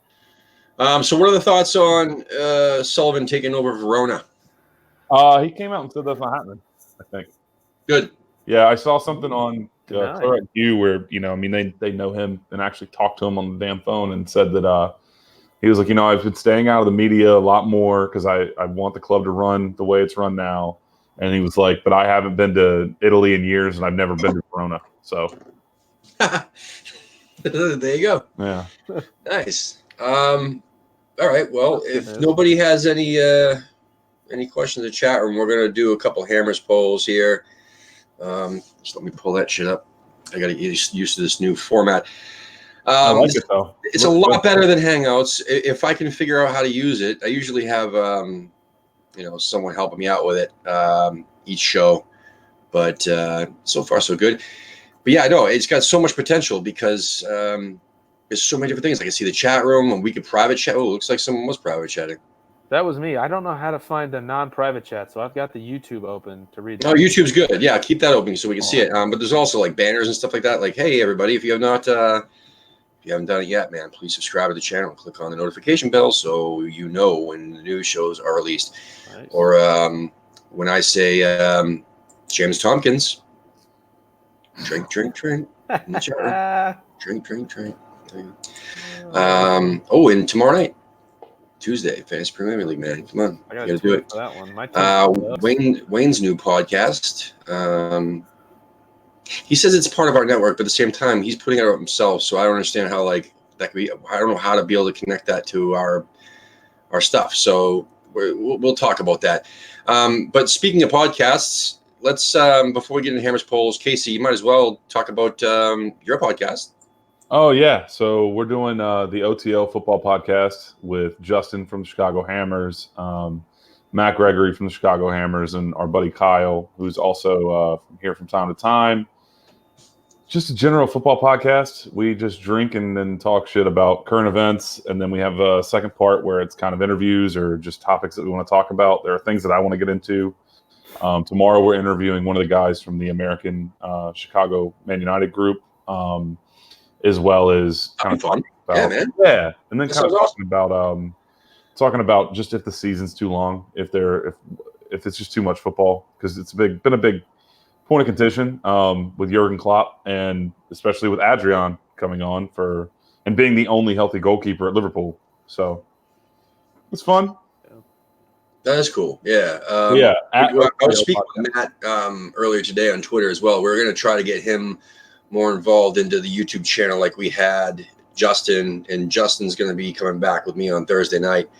A: So what are the thoughts on Sullivan taking over Verona?
C: He came out and said that's not happening, I think. Good. Yeah, I saw something on Correct You where, they know him and actually talked to him on the damn phone and said that he was like, I've been staying out of the media a lot more because I want the club to run the way it's run now. And he was like, but I haven't been to Italy in years and I've never been to Verona. So
A: there you go.
C: Yeah.
A: Nice. All right. Well, if nobody has any questions in the chat room, we're going to do a couple Hammers polls here. Just let me pull that shit up. I got to get used to this new format.
C: I like it though.
A: It's a lot better than Hangouts. If I can figure out how to use it, I usually have someone helping me out with it each show. But so far so good. But yeah, I know it's got so much potential because there's so many different things. I can see the chat room, and we could private chat. Oh, it looks like someone was private chatting.
B: That was me. I don't know how to find the non-private chat, so I've got the YouTube open to read.
A: Oh, YouTube's good. Yeah, keep that open so we can see it. But there's also like banners and stuff like that. Like, hey, everybody, if you haven't done it yet, man, please subscribe to the channel and click on the notification bell so you know when the new shows are released. Nice. Or when I say James Tompkins, drink in the chat room. Drink. And tomorrow night, Tuesday, Fantasy Premier League, man. Come on,
B: I gotta do it for that one.
A: Wayne's new podcast. He says it's part of our network, but at the same time, he's putting it out himself. So I don't understand how that could be. I don't know how to be able to connect that to our stuff. So we'll talk about that. But speaking of podcasts, let's before we get into Hammers Polls, Casey, you might as well talk about your podcast.
C: Oh yeah, so we're doing the OTL football podcast with Justin from the Chicago Hammers, Matt Gregory from the Chicago Hammers, and our buddy Kyle, who's also here from time to time. Just a general football podcast. We just drink and then talk shit about current events, and then we have a second part where it's kind of interviews or just topics that we want to talk about. There are things that I want to get into. Tomorrow we're interviewing one of the guys from the American Chicago Man United group. As well as kind of
A: fun,
C: and then kind of talking about just if the season's too long, if it's just too much football, because it's been a big point of contention with Jurgen Klopp and especially with Adrian coming on and being the only healthy goalkeeper at Liverpool. So it's fun.
A: That is cool. Yeah. I was speaking with Matt earlier today on Twitter as well. We're going to try to get him more involved into the YouTube channel like we had Justin, and Justin's going to be coming back with me on Thursday night,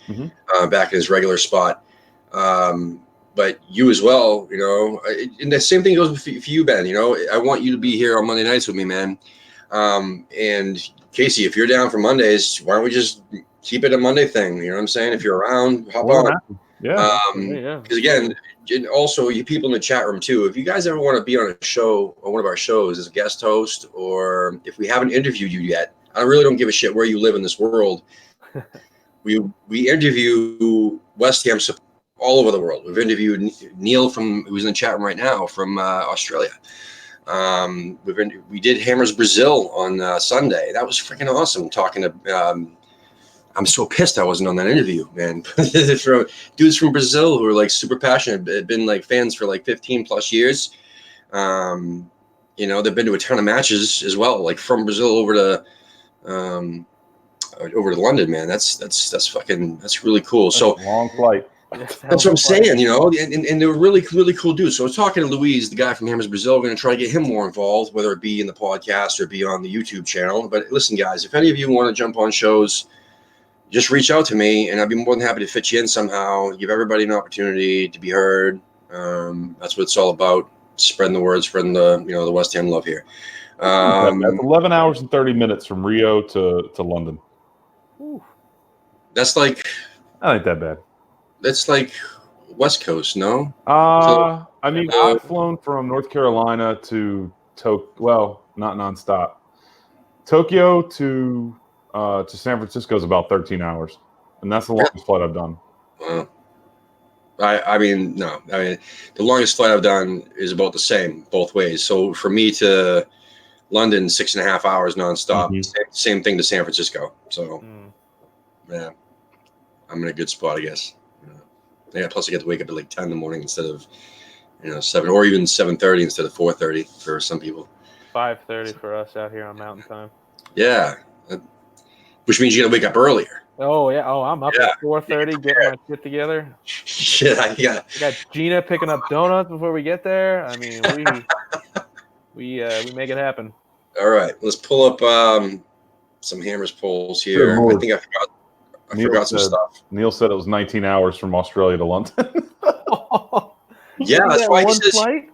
A: back in his regular spot. But you as well, and the same thing goes for you, Ben. I want you to be here on Monday nights with me, man. And Casey, if you're down for Mondays, why don't we just keep it a Monday thing? You know what I'm saying? If you're around, hop on.
C: Yeah.
A: Because again, and also you people in the chat room too, if you guys ever want to be on a show or one of our shows as a guest host, or if we haven't interviewed you yet, I really don't give a shit where you live in this world. we interview West Ham all over the world. We've interviewed Neil who's in the chat room right now from Australia. We did Hammers Brazil on Sunday. That was freaking awesome. Talking to I'm so pissed I wasn't on that interview, man. Dudes from Brazil who are like super passionate, had been like fans for like 15 plus years. They've been to a ton of matches as well, like from Brazil over to London, man. That's really cool.
C: That's a long flight.
A: That's what I'm saying, and they're really, really cool dudes. So I was talking to Louise, the guy from Hammers Brazil. We're going to try to get him more involved, whether it be in the podcast or be on the YouTube channel. But listen, guys, if any of you want to jump on shows, just reach out to me, and I'd be more than happy to fit you in somehow. Give everybody an opportunity to be heard. That's what it's all about: spreading the word, spreading the West Ham love here.
C: That's 11 hours and 30 minutes from Rio to London.
B: Ooh.
A: That's like,
C: I ain't that bad.
A: That's like West Coast, no?
C: I've flown from North Carolina to Tokyo. Well, not nonstop. Tokyo to San Francisco is about 13 hours, and that's the longest flight I've done.
A: Wow. The longest flight I've done is about the same both ways. So for me to London, 6.5 hours nonstop. Same thing to San Francisco. So, yeah, I'm in a good spot, I guess. Yeah. Plus, I get to wake up at like 10 in the morning instead of 7, or even 7:30 instead of 4:30 for some people.
B: 5:30 for us out here on Mountain Time.
A: Yeah. Which means you got to wake up earlier.
B: Oh, yeah. Oh, I'm up at 4:30 getting my shit together.
A: Shit, I
B: got Gina picking up donuts before we get there. I mean, we make it happen.
A: All right. Let's pull up some Hammers polls here. I think I forgot some stuff.
C: Neil said it was 19 hours from Australia to London.
A: Yeah, that's why he says.
B: Flight?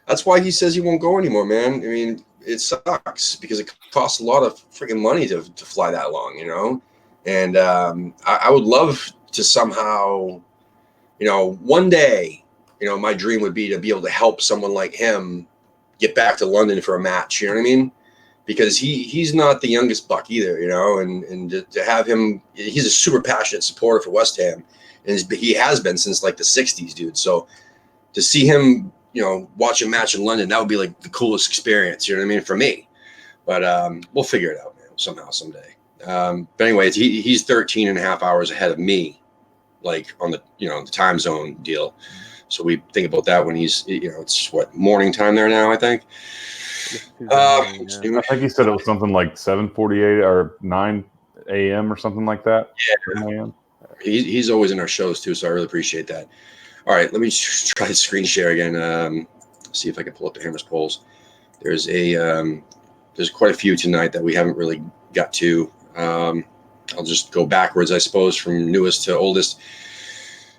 A: That's why he says he won't go anymore, man. I mean, it sucks because it costs a lot of freaking money to fly that long, you know. And I would love to somehow, you know, one day, you know, my dream would be to be able to help someone like him get back to London for a match. You know what I mean? Because he's not the youngest buck either, you know, and to have him, he's a super passionate supporter for West Ham, and he has been since like the '60s, dude. So to see him, you know, watch a match in London, that would be like the coolest experience. You know what I mean? For me, but we'll figure it out, man, somehow, someday. But anyways, he's 13 and a half hours ahead of me, like on the, you know, the time zone deal. So we think about that when he's, you know, it's what, morning time there now, I think.
C: I think he said it was something like 7:48 or 9 a.m. or something like that.
A: Yeah. He's always in our shows too, so I really appreciate that. All right, let me try to screen share again. See if I can pull up the Hammers polls. There's quite a few tonight that we haven't really got to. I'll just go backwards, I suppose, from newest to oldest.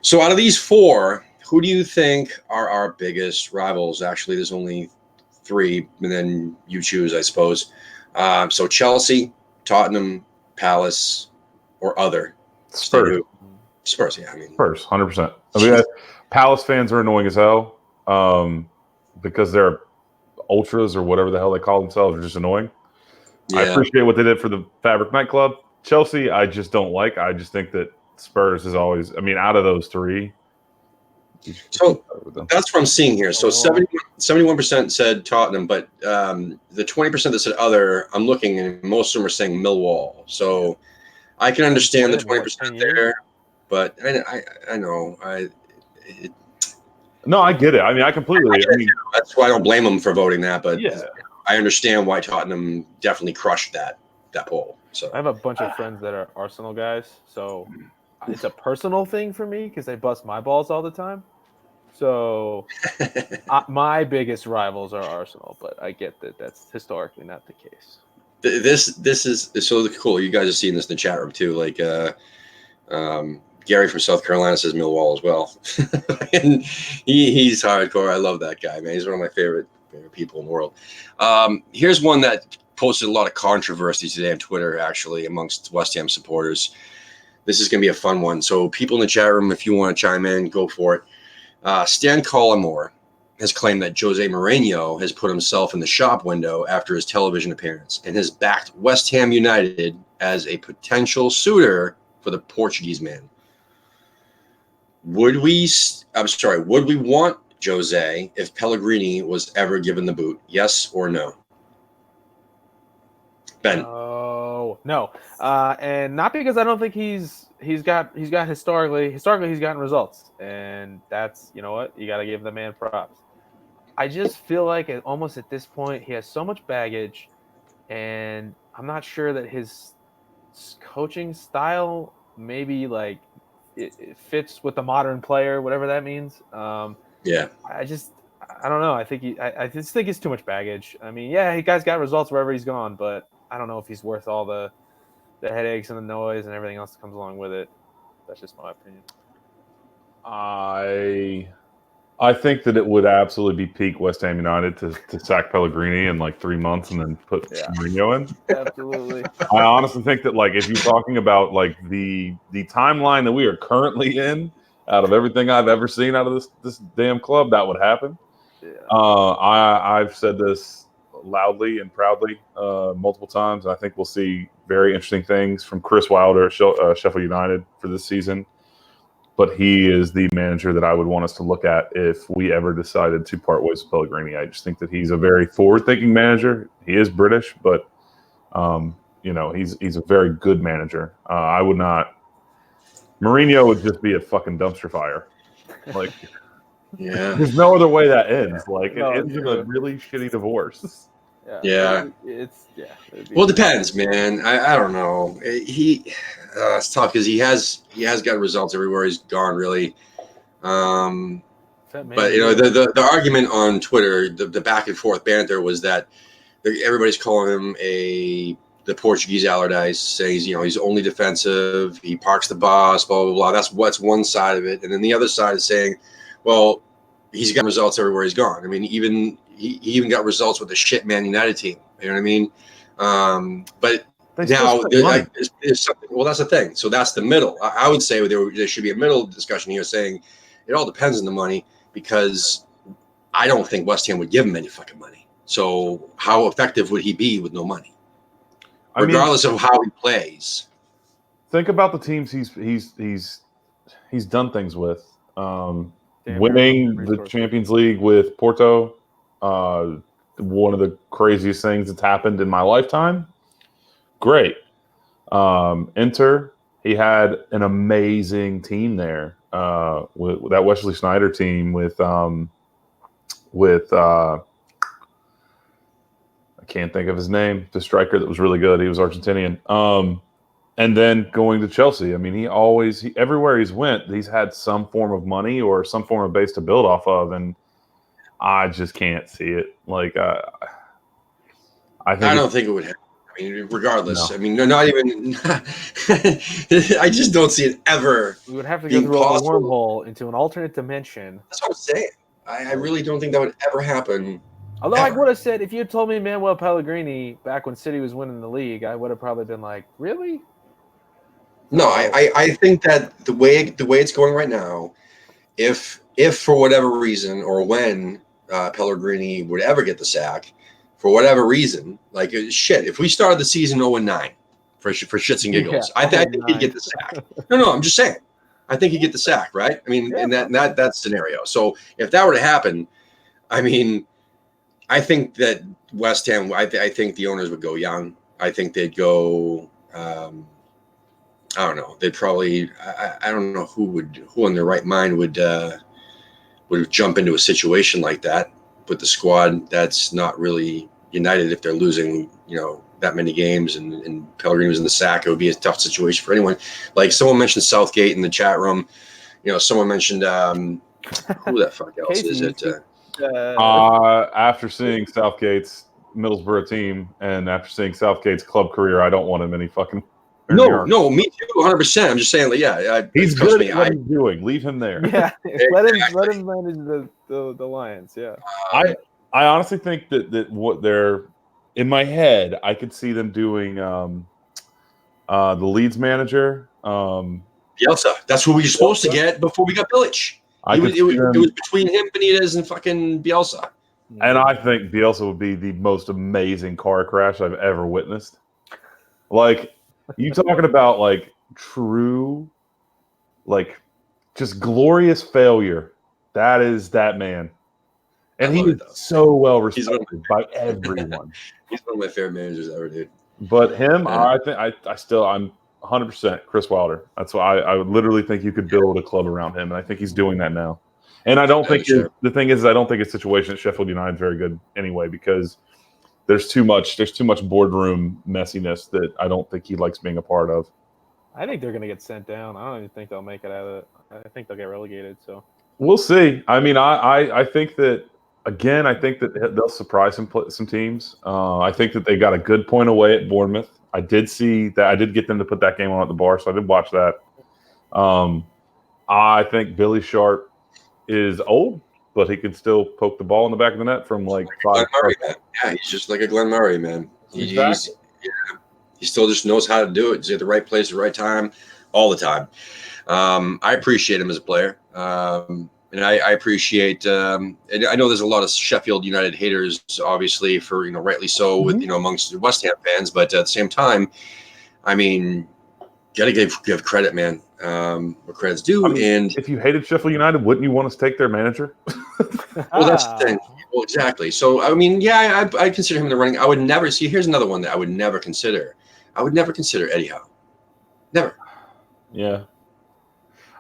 A: So out of these four, who do you think are our biggest rivals? Actually, there's only three, and then you choose, I suppose. So Chelsea, Tottenham, Palace, or other.
C: Spurs.
A: Spurs, yeah. I mean,
C: Spurs, 100%. I mean, Palace fans are annoying as hell because they're ultras or whatever the hell they call themselves are just annoying. Yeah. I appreciate what they did for the Fabric nightclub. Chelsea, I just don't like. I just think that Spurs is always, I mean, out of those three.
A: So that's what I'm seeing here. So 71% said Tottenham, but the 20% that said other, I'm looking, and most of them are saying Millwall. So I can understand the 20% there, but I know.
C: No, I get it. I mean, I completely. I mean,
A: that's why I don't blame them for voting that, but
C: yeah.
A: I understand why Tottenham definitely crushed that poll. So
B: I have a bunch of friends that are Arsenal guys, so it's a personal thing for me because they bust my balls all the time. So my biggest rivals are Arsenal, but I get that that's historically not the case.
A: This is so cool. You guys are seeing this in the chat room too. Like Gary from South Carolina says Millwall as well. And he's hardcore. I love that guy, man. He's one of my favorite people in the world. Here's one that posted a lot of controversy today on Twitter, actually, amongst West Ham supporters. This is going to be a fun one. So people in the chat room, if you want to chime in, go for it. Stan Collymore has claimed that Jose Mourinho has put himself in the shop window after his television appearance and has backed West Ham United as a potential suitor for the Portuguese man. Would we want Jose if Pellegrini was ever given the boot? Yes or no? Ben.
B: Oh, no. And not because I don't think he's got historically he's gotten results, and that's, you know what, you got to give the man props. I just feel like almost at this point he has so much baggage, and I'm not sure that his coaching style maybe like it fits with the modern player, whatever that means.
A: Yeah.
B: I don't know. I just think it's too much baggage. I mean, yeah, he got results wherever he's gone, but I don't know if he's worth all the headaches and the noise and everything else that comes along with it. That's just my opinion.
C: I think that it would absolutely be peak West Ham United to sack Pellegrini in like 3 months and then put Mourinho in.
B: Absolutely.
C: I honestly think that, like, if you're talking about like the timeline that we are currently in, out of everything I've ever seen out of this damn club, that would happen. Yeah. I've said this loudly and proudly multiple times. I think we'll see very interesting things from Chris Wilder at Sheffield United for this season. But he is the manager that I would want us to look at if we ever decided to part ways with Pellegrini. I just think that he's a very forward-thinking manager. He is British, but you know, he's a very good manager. I would not. Mourinho would just be a fucking dumpster fire. Like,
A: yeah,
C: there's no other way that ends. Like, it ends in a really shitty divorce.
A: Yeah. Well, it depends, man. I don't know. It's tough because he has got results everywhere he's gone, really. But you know, the argument on Twitter, the back and forth banter was that everybody's calling him the Portuguese Allardyce, saying he's only defensive, he parks the bus, blah blah blah. That's one side of it, and then the other side is saying, well, he's got results everywhere he's gone. I mean, he even got results with the shit Man United team. You know what I mean? But
C: They
A: now
C: still spend money.
A: there's something. Well, that's the thing. So that's the middle. I would say there should be a middle discussion here, saying it all depends on the money, because I don't think West Ham would give him any fucking money. So how effective would he be with no money, regardless of how he plays?
C: Think about the teams he's done things with.
B: Damn,
C: Winning the
B: resources.
C: Champions League with Porto, one of the craziest things that's happened in my lifetime. Great. Inter, he had an amazing team there with that Wesley Sneijder team with I can't think of his name, the striker that was really good. He was Argentinian. And then going to Chelsea. I mean, he everywhere he's went, he's had some form of money or some form of base to build off of, and I just can't see it. Like, I
A: don't think it would happen. I mean, regardless.
C: No.
A: I mean, not even. I just don't see it ever.
B: We would have to go
A: being
B: through a
A: possible.
B: wormhole into an alternate dimension.
A: That's what I'm saying. I really don't think that would ever happen.
B: Although I
A: Ever.
B: would have said, if you had told me Manuel Pellegrini back when City was winning the league, I would have probably been like, really?
A: No, I think that the way it's going right now, if for whatever reason or when Pellegrini would ever get the sack, for whatever reason, like shit, if we started the season 0-9 for shits and giggles, I think he'd get the sack. No, I'm just saying, I think he'd get the sack, right? I mean, in that scenario. So if that were to happen, I mean, I think that West Ham, I think the owners would go young. I think they'd go. I don't know. They'd probably. I don't know who in their right mind would jump into a situation like that with the squad that's not really united. If they're losing, that many games, and Pellegrini was in the sack, it would be a tough situation for anyone. Like someone mentioned Southgate in the chat room. Someone mentioned who the fuck else is it?
C: After seeing Southgate's Middlesbrough team and after seeing Southgate's club career, I don't want him any fucking.
A: No, me too, 100%. I'm just saying, like,
C: he's good at what he's doing. Leave him there.
B: Yeah, let him manage the Lions. Yeah,
C: I honestly think that what they're in my head, I could see them doing the Leeds manager.
A: Bielsa. That's what we were supposed to get before we got Bilic. It was between him, Benitez, and fucking Bielsa.
C: And I think Bielsa would be the most amazing car crash I've ever witnessed. Like, you talking about like true, like just glorious failure. That is that man. And he is so well respected by everyone.
A: He's one of my favorite managers ever, dude.
C: But him, I think I'm 100% Chris Wilder. That's why I would literally think you could build a club around him, and I think he's doing that now. And I don't think the thing is I don't think his situation at Sheffield United is very good anyway, because there's too much boardroom messiness that I don't think he likes being a part of.
B: I think they're going to get sent down. I don't even think they'll make it out of it. I think they'll get relegated. So
C: we'll see. I mean, I think that again. I think that they'll surprise some teams. I think that they got a good point away at Bournemouth. I did see that. I did get them to put that game on at the bar, so I did watch that. I think Billy Sharp is old, but he can still poke the ball in the back of the net from like
A: Glenn Murray, man. Yeah, he's just like a Glenn Murray, man. He still just knows how to do it. He's at the right place at the right time, all the time. I appreciate him as a player, and I appreciate. And I know there's a lot of Sheffield United haters, obviously, for rightly so, with amongst the West Ham fans. But at the same time, I mean, gotta give credit, man. Where credit's due. And
C: if you hated Sheffield United, wouldn't you want us to take their manager?
A: Well, that's the thing. Well, exactly. So, I mean, yeah, I consider him in the running. I would never see. Here's another one that I would never consider. I would never consider Eddie Howe. Never.
C: Yeah.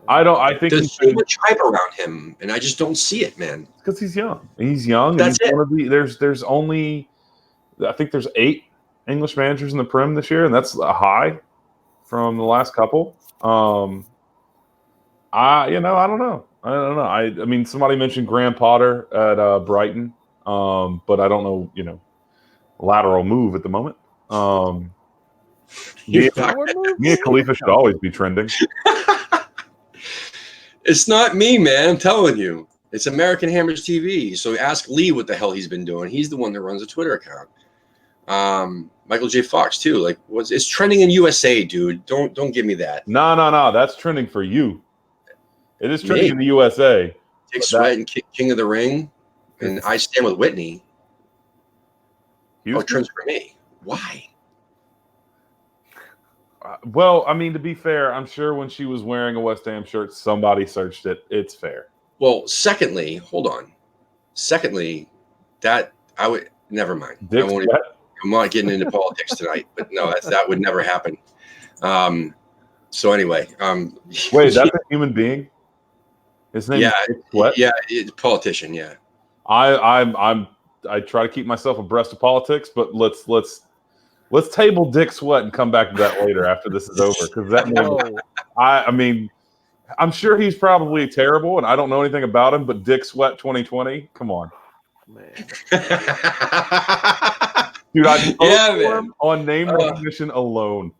C: I think
A: there's so much hype around him, and I just don't see it, man.
C: Because he's young. He's young.
A: That's it.
C: There's only, I think there's 8 English managers in the Prem this year, and that's a high from the last couple. I don't know. I mean, somebody mentioned Graham Potter at Brighton, but I don't know. Lateral move at the moment. Mia Khalifa should always be trending.
A: It's not me, man. I'm telling you. It's American Hammers TV. So ask Lee what the hell he's been doing. He's the one that runs a Twitter account. Michael J. Fox too. Like, it's trending in USA, dude. Don't give me that.
C: No. That's trending for you. It is trending
A: Me.
C: in the USA.
A: Dick Sweat and King of the Ring, and I Stand with Whitney.
C: Houston?
A: Oh, trends for me. Why?
C: Well, I mean, to be fair, I'm sure when she was wearing a West Ham shirt, somebody searched it. It's fair.
A: Well, secondly, hold on. Secondly, that I would never mind.
C: Dick
A: I'm not getting into politics tonight, but no, that would never happen. So anyway,
C: wait, that's a human being. His name is Dick Sweat?
A: Yeah, politician. Yeah,
C: I try to keep myself abreast of politics, but let's table Dick Sweat and come back to that later after this is over, because that name, I mean, I'm sure he's probably terrible, and I don't know anything about him. But Dick Sweat 2020, come on,
B: man.
C: Dude, I for him on name recognition alone.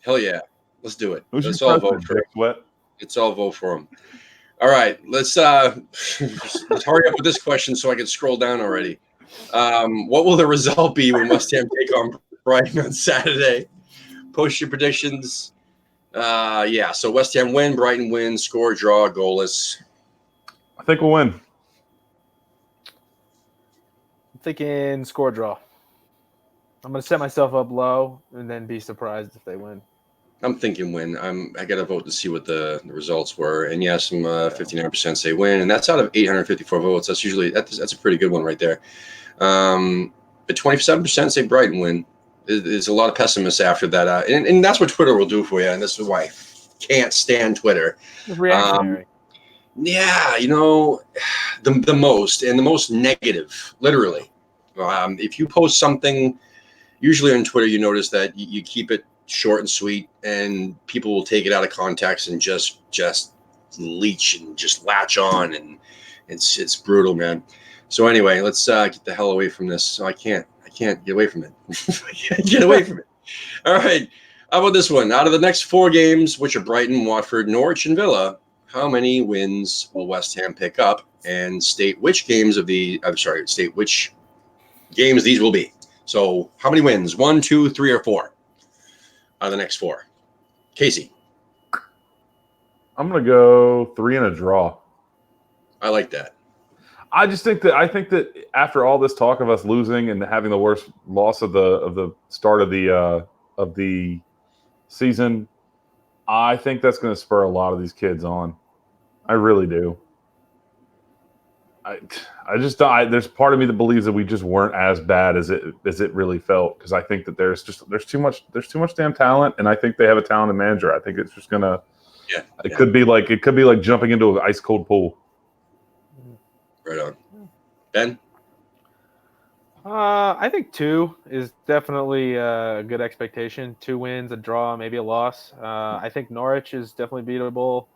A: Hell yeah, let's do it.
C: Let's all vote for Dick Sweat.
A: Let's all vote for him. All right, let's hurry up with this question so I can scroll down already. What will the result be when West Ham take on Brighton on Saturday? Post your predictions. Yeah, so West Ham win, Brighton win, score, draw, goalless.
C: I think we'll win.
B: I'm thinking score draw. I'm going to set myself up low and then be surprised if they win.
A: I'm thinking win. I got to vote to see what the results were. And yes, some 59% say win, and that's out of 854 votes. That's usually that's a pretty good one right there. But 27% say Brighton win. There's a lot of pessimists after that, and that's what Twitter will do for you. And this is why I can't stand Twitter.
B: It's reactionary.
A: Yeah, the most negative, literally. If you post something, usually on Twitter, you notice that you keep it short and sweet, and people will take it out of context and just leech and just latch on, and it's brutal, man. So anyway, let's get the hell away from this. So I can't get away from it. I can't get away from it. All right. How about this one? Out of the next 4 games, which are Brighton, Watford, Norwich, and Villa, how many wins will West Ham pick up? And state which games these will be. So how many wins? 1, 2, 3, or 4 out of the next 4? Casey.
C: I'm gonna go 3 and a draw.
A: I like that.
C: I think that after all this talk of us losing and having the worst loss of the start of the season, I think that's going to spur a lot of these kids on. I really do. There's part of me that believes that we just weren't as bad as it really felt, because I think that there's too much damn talent, and I think they have a talented manager. I think it's just gonna.
A: Yeah.
C: It could be like jumping into an ice cold pool.
A: Right on. Ben?
B: I think 2 is definitely a good expectation. 2 wins, a draw, maybe a loss. I think Norwich is definitely beatable.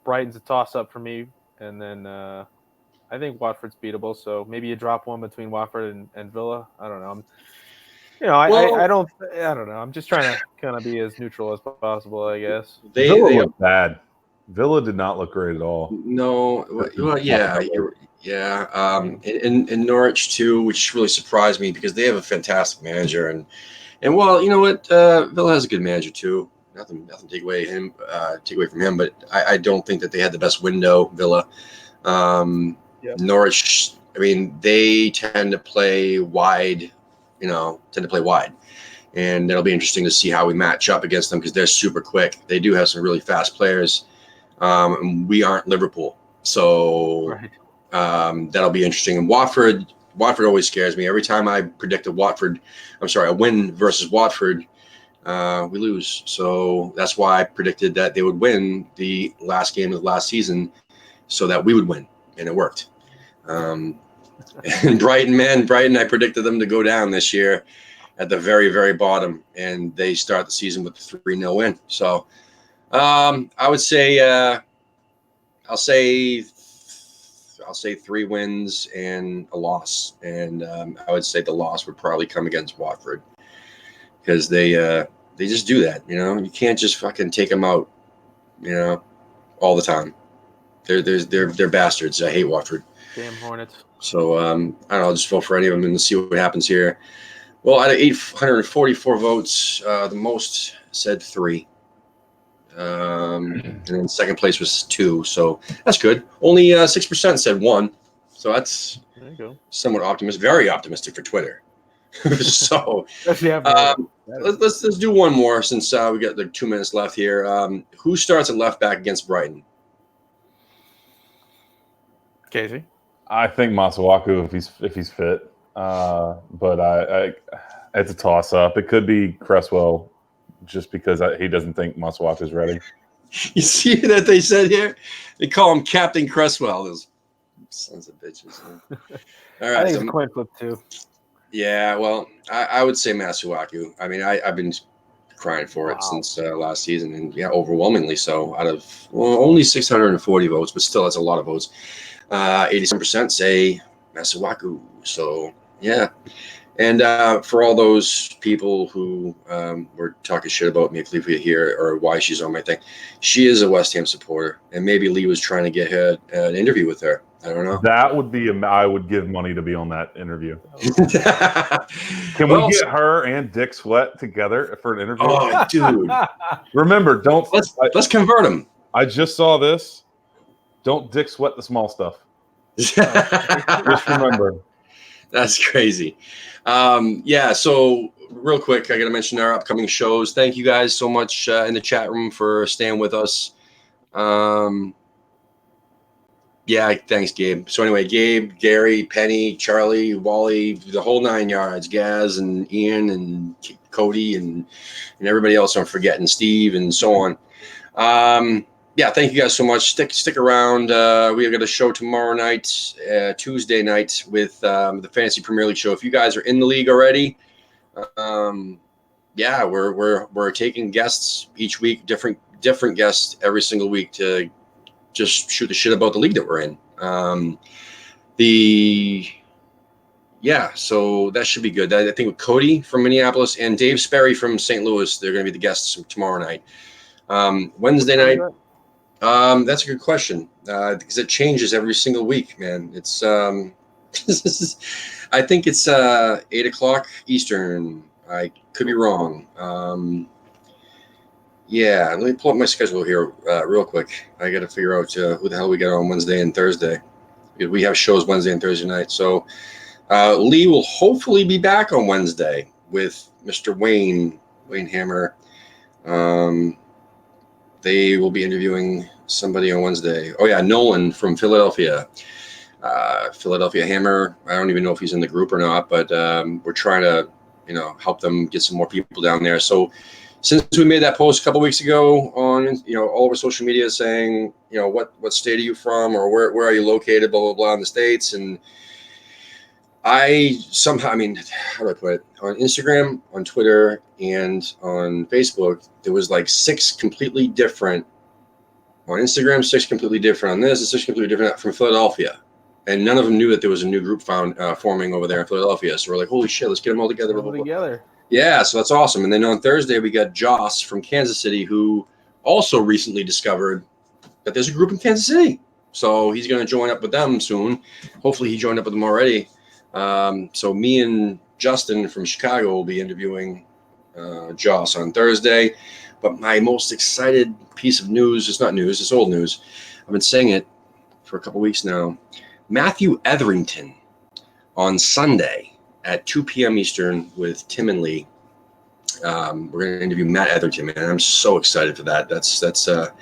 B: Brighton's a toss-up for me. And then I think Watford's beatable. So maybe you drop one between Watford and Villa. I don't know. I don't know. I'm just trying to kind of be as neutral as possible, I guess.
C: Villa looked bad. Villa did not look great at all.
A: No, well, yeah. In Norwich too, which really surprised me because they have a fantastic manager, and well, you know what, Villa has a good manager too. Nothing take away from him, but I don't think that they had the best window. Villa, Norwich. I mean, they tend to play wide. And it'll be interesting to see how we match up against them because they're super quick. They do have some really fast players. And we aren't Liverpool, so
B: right.
A: That'll be interesting. And Watford always scares me. Every time I predict a win versus Watford, we lose. So that's why I predicted that they would win the last game of the last season, so that we would win, and it worked. And Brighton, I predicted them to go down this year at the very, very bottom, and they start the season with a 3-0 win. So. I would say I'll say 3 wins and a loss, and I would say the loss would probably come against Watford because they just do that. You can't just fucking take them out, all the time. They're bastards. I hate Watford.
B: Damn Hornets.
A: So I don't know. I'll just vote for any of them and see what happens here. Well, out of 844 votes, the most said 3. And then second place was 2. So that's good. Only 6% said 1. So that's
B: There you go.
A: somewhat optimistic. Very optimistic for Twitter. So
B: Yeah,
A: let's do one more since we got like 2 minutes left here. Who starts at left back against Brighton?
B: Casey.
C: I think Masuaku if he's fit, but I it's a toss up. It could be Cresswell, just because he doesn't think Masuaku is ready.
A: You see that they said here? They call him Captain Cresswell. Those sons of bitches. All right,
B: I think it's a coin flip too.
A: Yeah, well, I would say Masuaku. I mean, I've been crying for it since last season, and yeah, overwhelmingly so. Out of only 640 votes, but still, that's a lot of votes. 87% say Masuaku. So yeah, and for all those people who were talking shit about Mia Khalifa here or why she's on my thing, she is a West Ham supporter, and maybe Lee was trying to get her an interview with her. I don't know.
C: That would be I would give money to be on that interview. Can we get her and Dick Sweat together for an interview?
A: Oh, dude!
C: Remember,
A: let's convert them.
C: I just saw this. Don't Dick Sweat the small stuff. Just remember.
A: That's crazy. Yeah. So real quick, I got to mention our upcoming shows. Thank you guys so much in the chat room for staying with us. Yeah, thanks, Gabe. So anyway, Gabe, Gary, Penny, Charlie, Wally, the whole 9 yards, Gaz and Ian and Cody and everybody else I'm forgetting, Steve and so on. Yeah, thank you guys so much. Stick around. We got a show tomorrow night, Tuesday night with the Fantasy Premier League show. If you guys are in the league already, yeah, we're taking guests each week, different guests every single week to just shoot the shit about the league that we're in. So that should be good. I think with Cody from Minneapolis and Dave Sperry from St. Louis, they're going to be the guests tomorrow night. Wednesday night. That's a good question because it changes every single week, man. It's I think it's 8:00 Eastern. I could be wrong. Yeah, let me pull up my schedule here real quick. I got to figure out who the hell we got on Wednesday and Thursday. We have shows Wednesday and Thursday night. So Lee will hopefully be back on Wednesday with Mr. Wayne Hammer. They will be interviewing somebody on Wednesday. Oh, yeah, Nolan from Philadelphia. Philadelphia Hammer. I don't even know if he's in the group or not, but we're trying to, help them get some more people down there. So since we made that post a couple weeks ago on, all over social media saying, what state are you from or where are you located, blah, blah, blah, in the States. And I somehow, how do I put it? On Instagram, on Twitter, and on Facebook, there was like 6 completely different. On Instagram, 6 completely different. On this, 6 completely different from Philadelphia. And none of them knew that there was a new group forming over there in Philadelphia. So we're like, holy shit, let's get them all together. Yeah, so that's awesome. And then on Thursday, we got Joss from Kansas City, who also recently discovered that there's a group in Kansas City. So he's going to join up with them soon. Hopefully he joined up with them already. So me and Justin from Chicago will be interviewing Joss on Thursday. But my most excited piece of news, it's not news, it's old news. I've been saying it for a couple weeks now. Matthew Etherington on Sunday at 2 p.m. Eastern with Tim and Lee. We're going to interview Matt Etherington, man. I'm so excited for that. That's a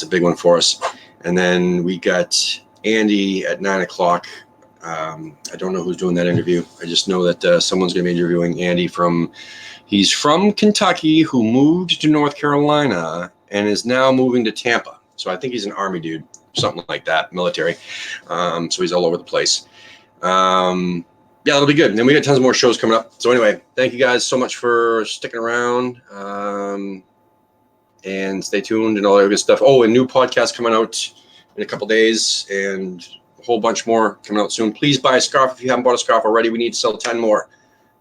A: big one for us. And then we got Andy at 9:00. I don't know who's doing that interview. I just know that someone's going to be interviewing Andy he's from Kentucky, who moved to North Carolina and is now moving to Tampa. So I think he's an Army dude, something like that, military. So he's all over the place. Yeah, that'll be good. And then we got tons more shows coming up. So anyway, thank you guys so much for sticking around. And stay tuned and all that good stuff. Oh, a new podcast coming out in a couple days and a whole bunch more coming out soon. Please buy a scarf if you haven't bought a scarf already. We need to sell 10 more.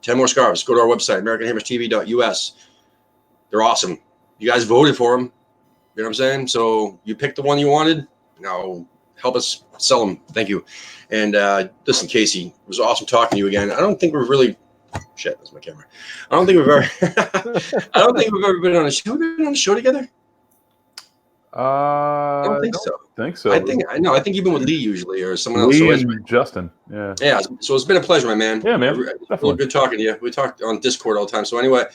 A: 10 more scarves. Go to our website, AmericanHammersTV.us. They're awesome. You guys voted for them. You know what I'm saying? So you picked the one you wanted. help us sell them. Thank you. And listen, Casey, it was awesome talking to you again. I don't think we've really. Shit, that's my camera. I don't think we've ever. I don't think we've ever been on a show. Have we been on a show together? I don't think so.
C: Think so.
A: I think you've been with Lee usually or someone else.
C: Lee
A: So
C: and Justin. Yeah.
A: Yeah. So it's been a pleasure, my man.
C: Yeah, man.
A: Really good talking to you. We talk on Discord all the time. So anyway,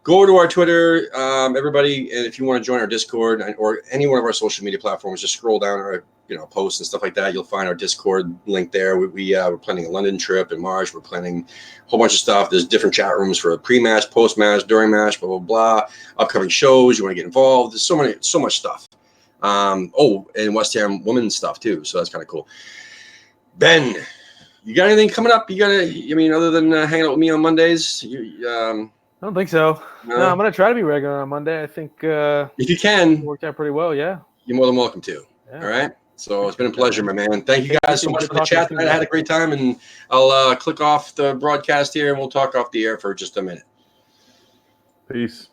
A: go over to our Twitter, everybody, and if you want to join our Discord or any one of our social media platforms, just scroll down our posts and stuff like that. You'll find our Discord link there. We're planning a London trip in March. We're planning a whole bunch of stuff. There's different chat rooms for pre-match, post-match, during match, blah blah blah. Upcoming shows. You want to get involved? There's so much stuff. And West Ham women's stuff too. So that's kind of cool. Ben, you got anything coming up? Other than hanging out with me on Mondays?
B: I don't think so. No, I'm going to try to be regular on Monday. I think
A: if you can,
B: it worked out pretty well. Yeah.
A: You're more than welcome to.
B: Yeah.
A: All right. So it's been a pleasure, my man. Thank you guys so much for the chat tonight. I had a great time, and I'll click off the broadcast here, and we'll talk off the air for just a minute.
C: Peace.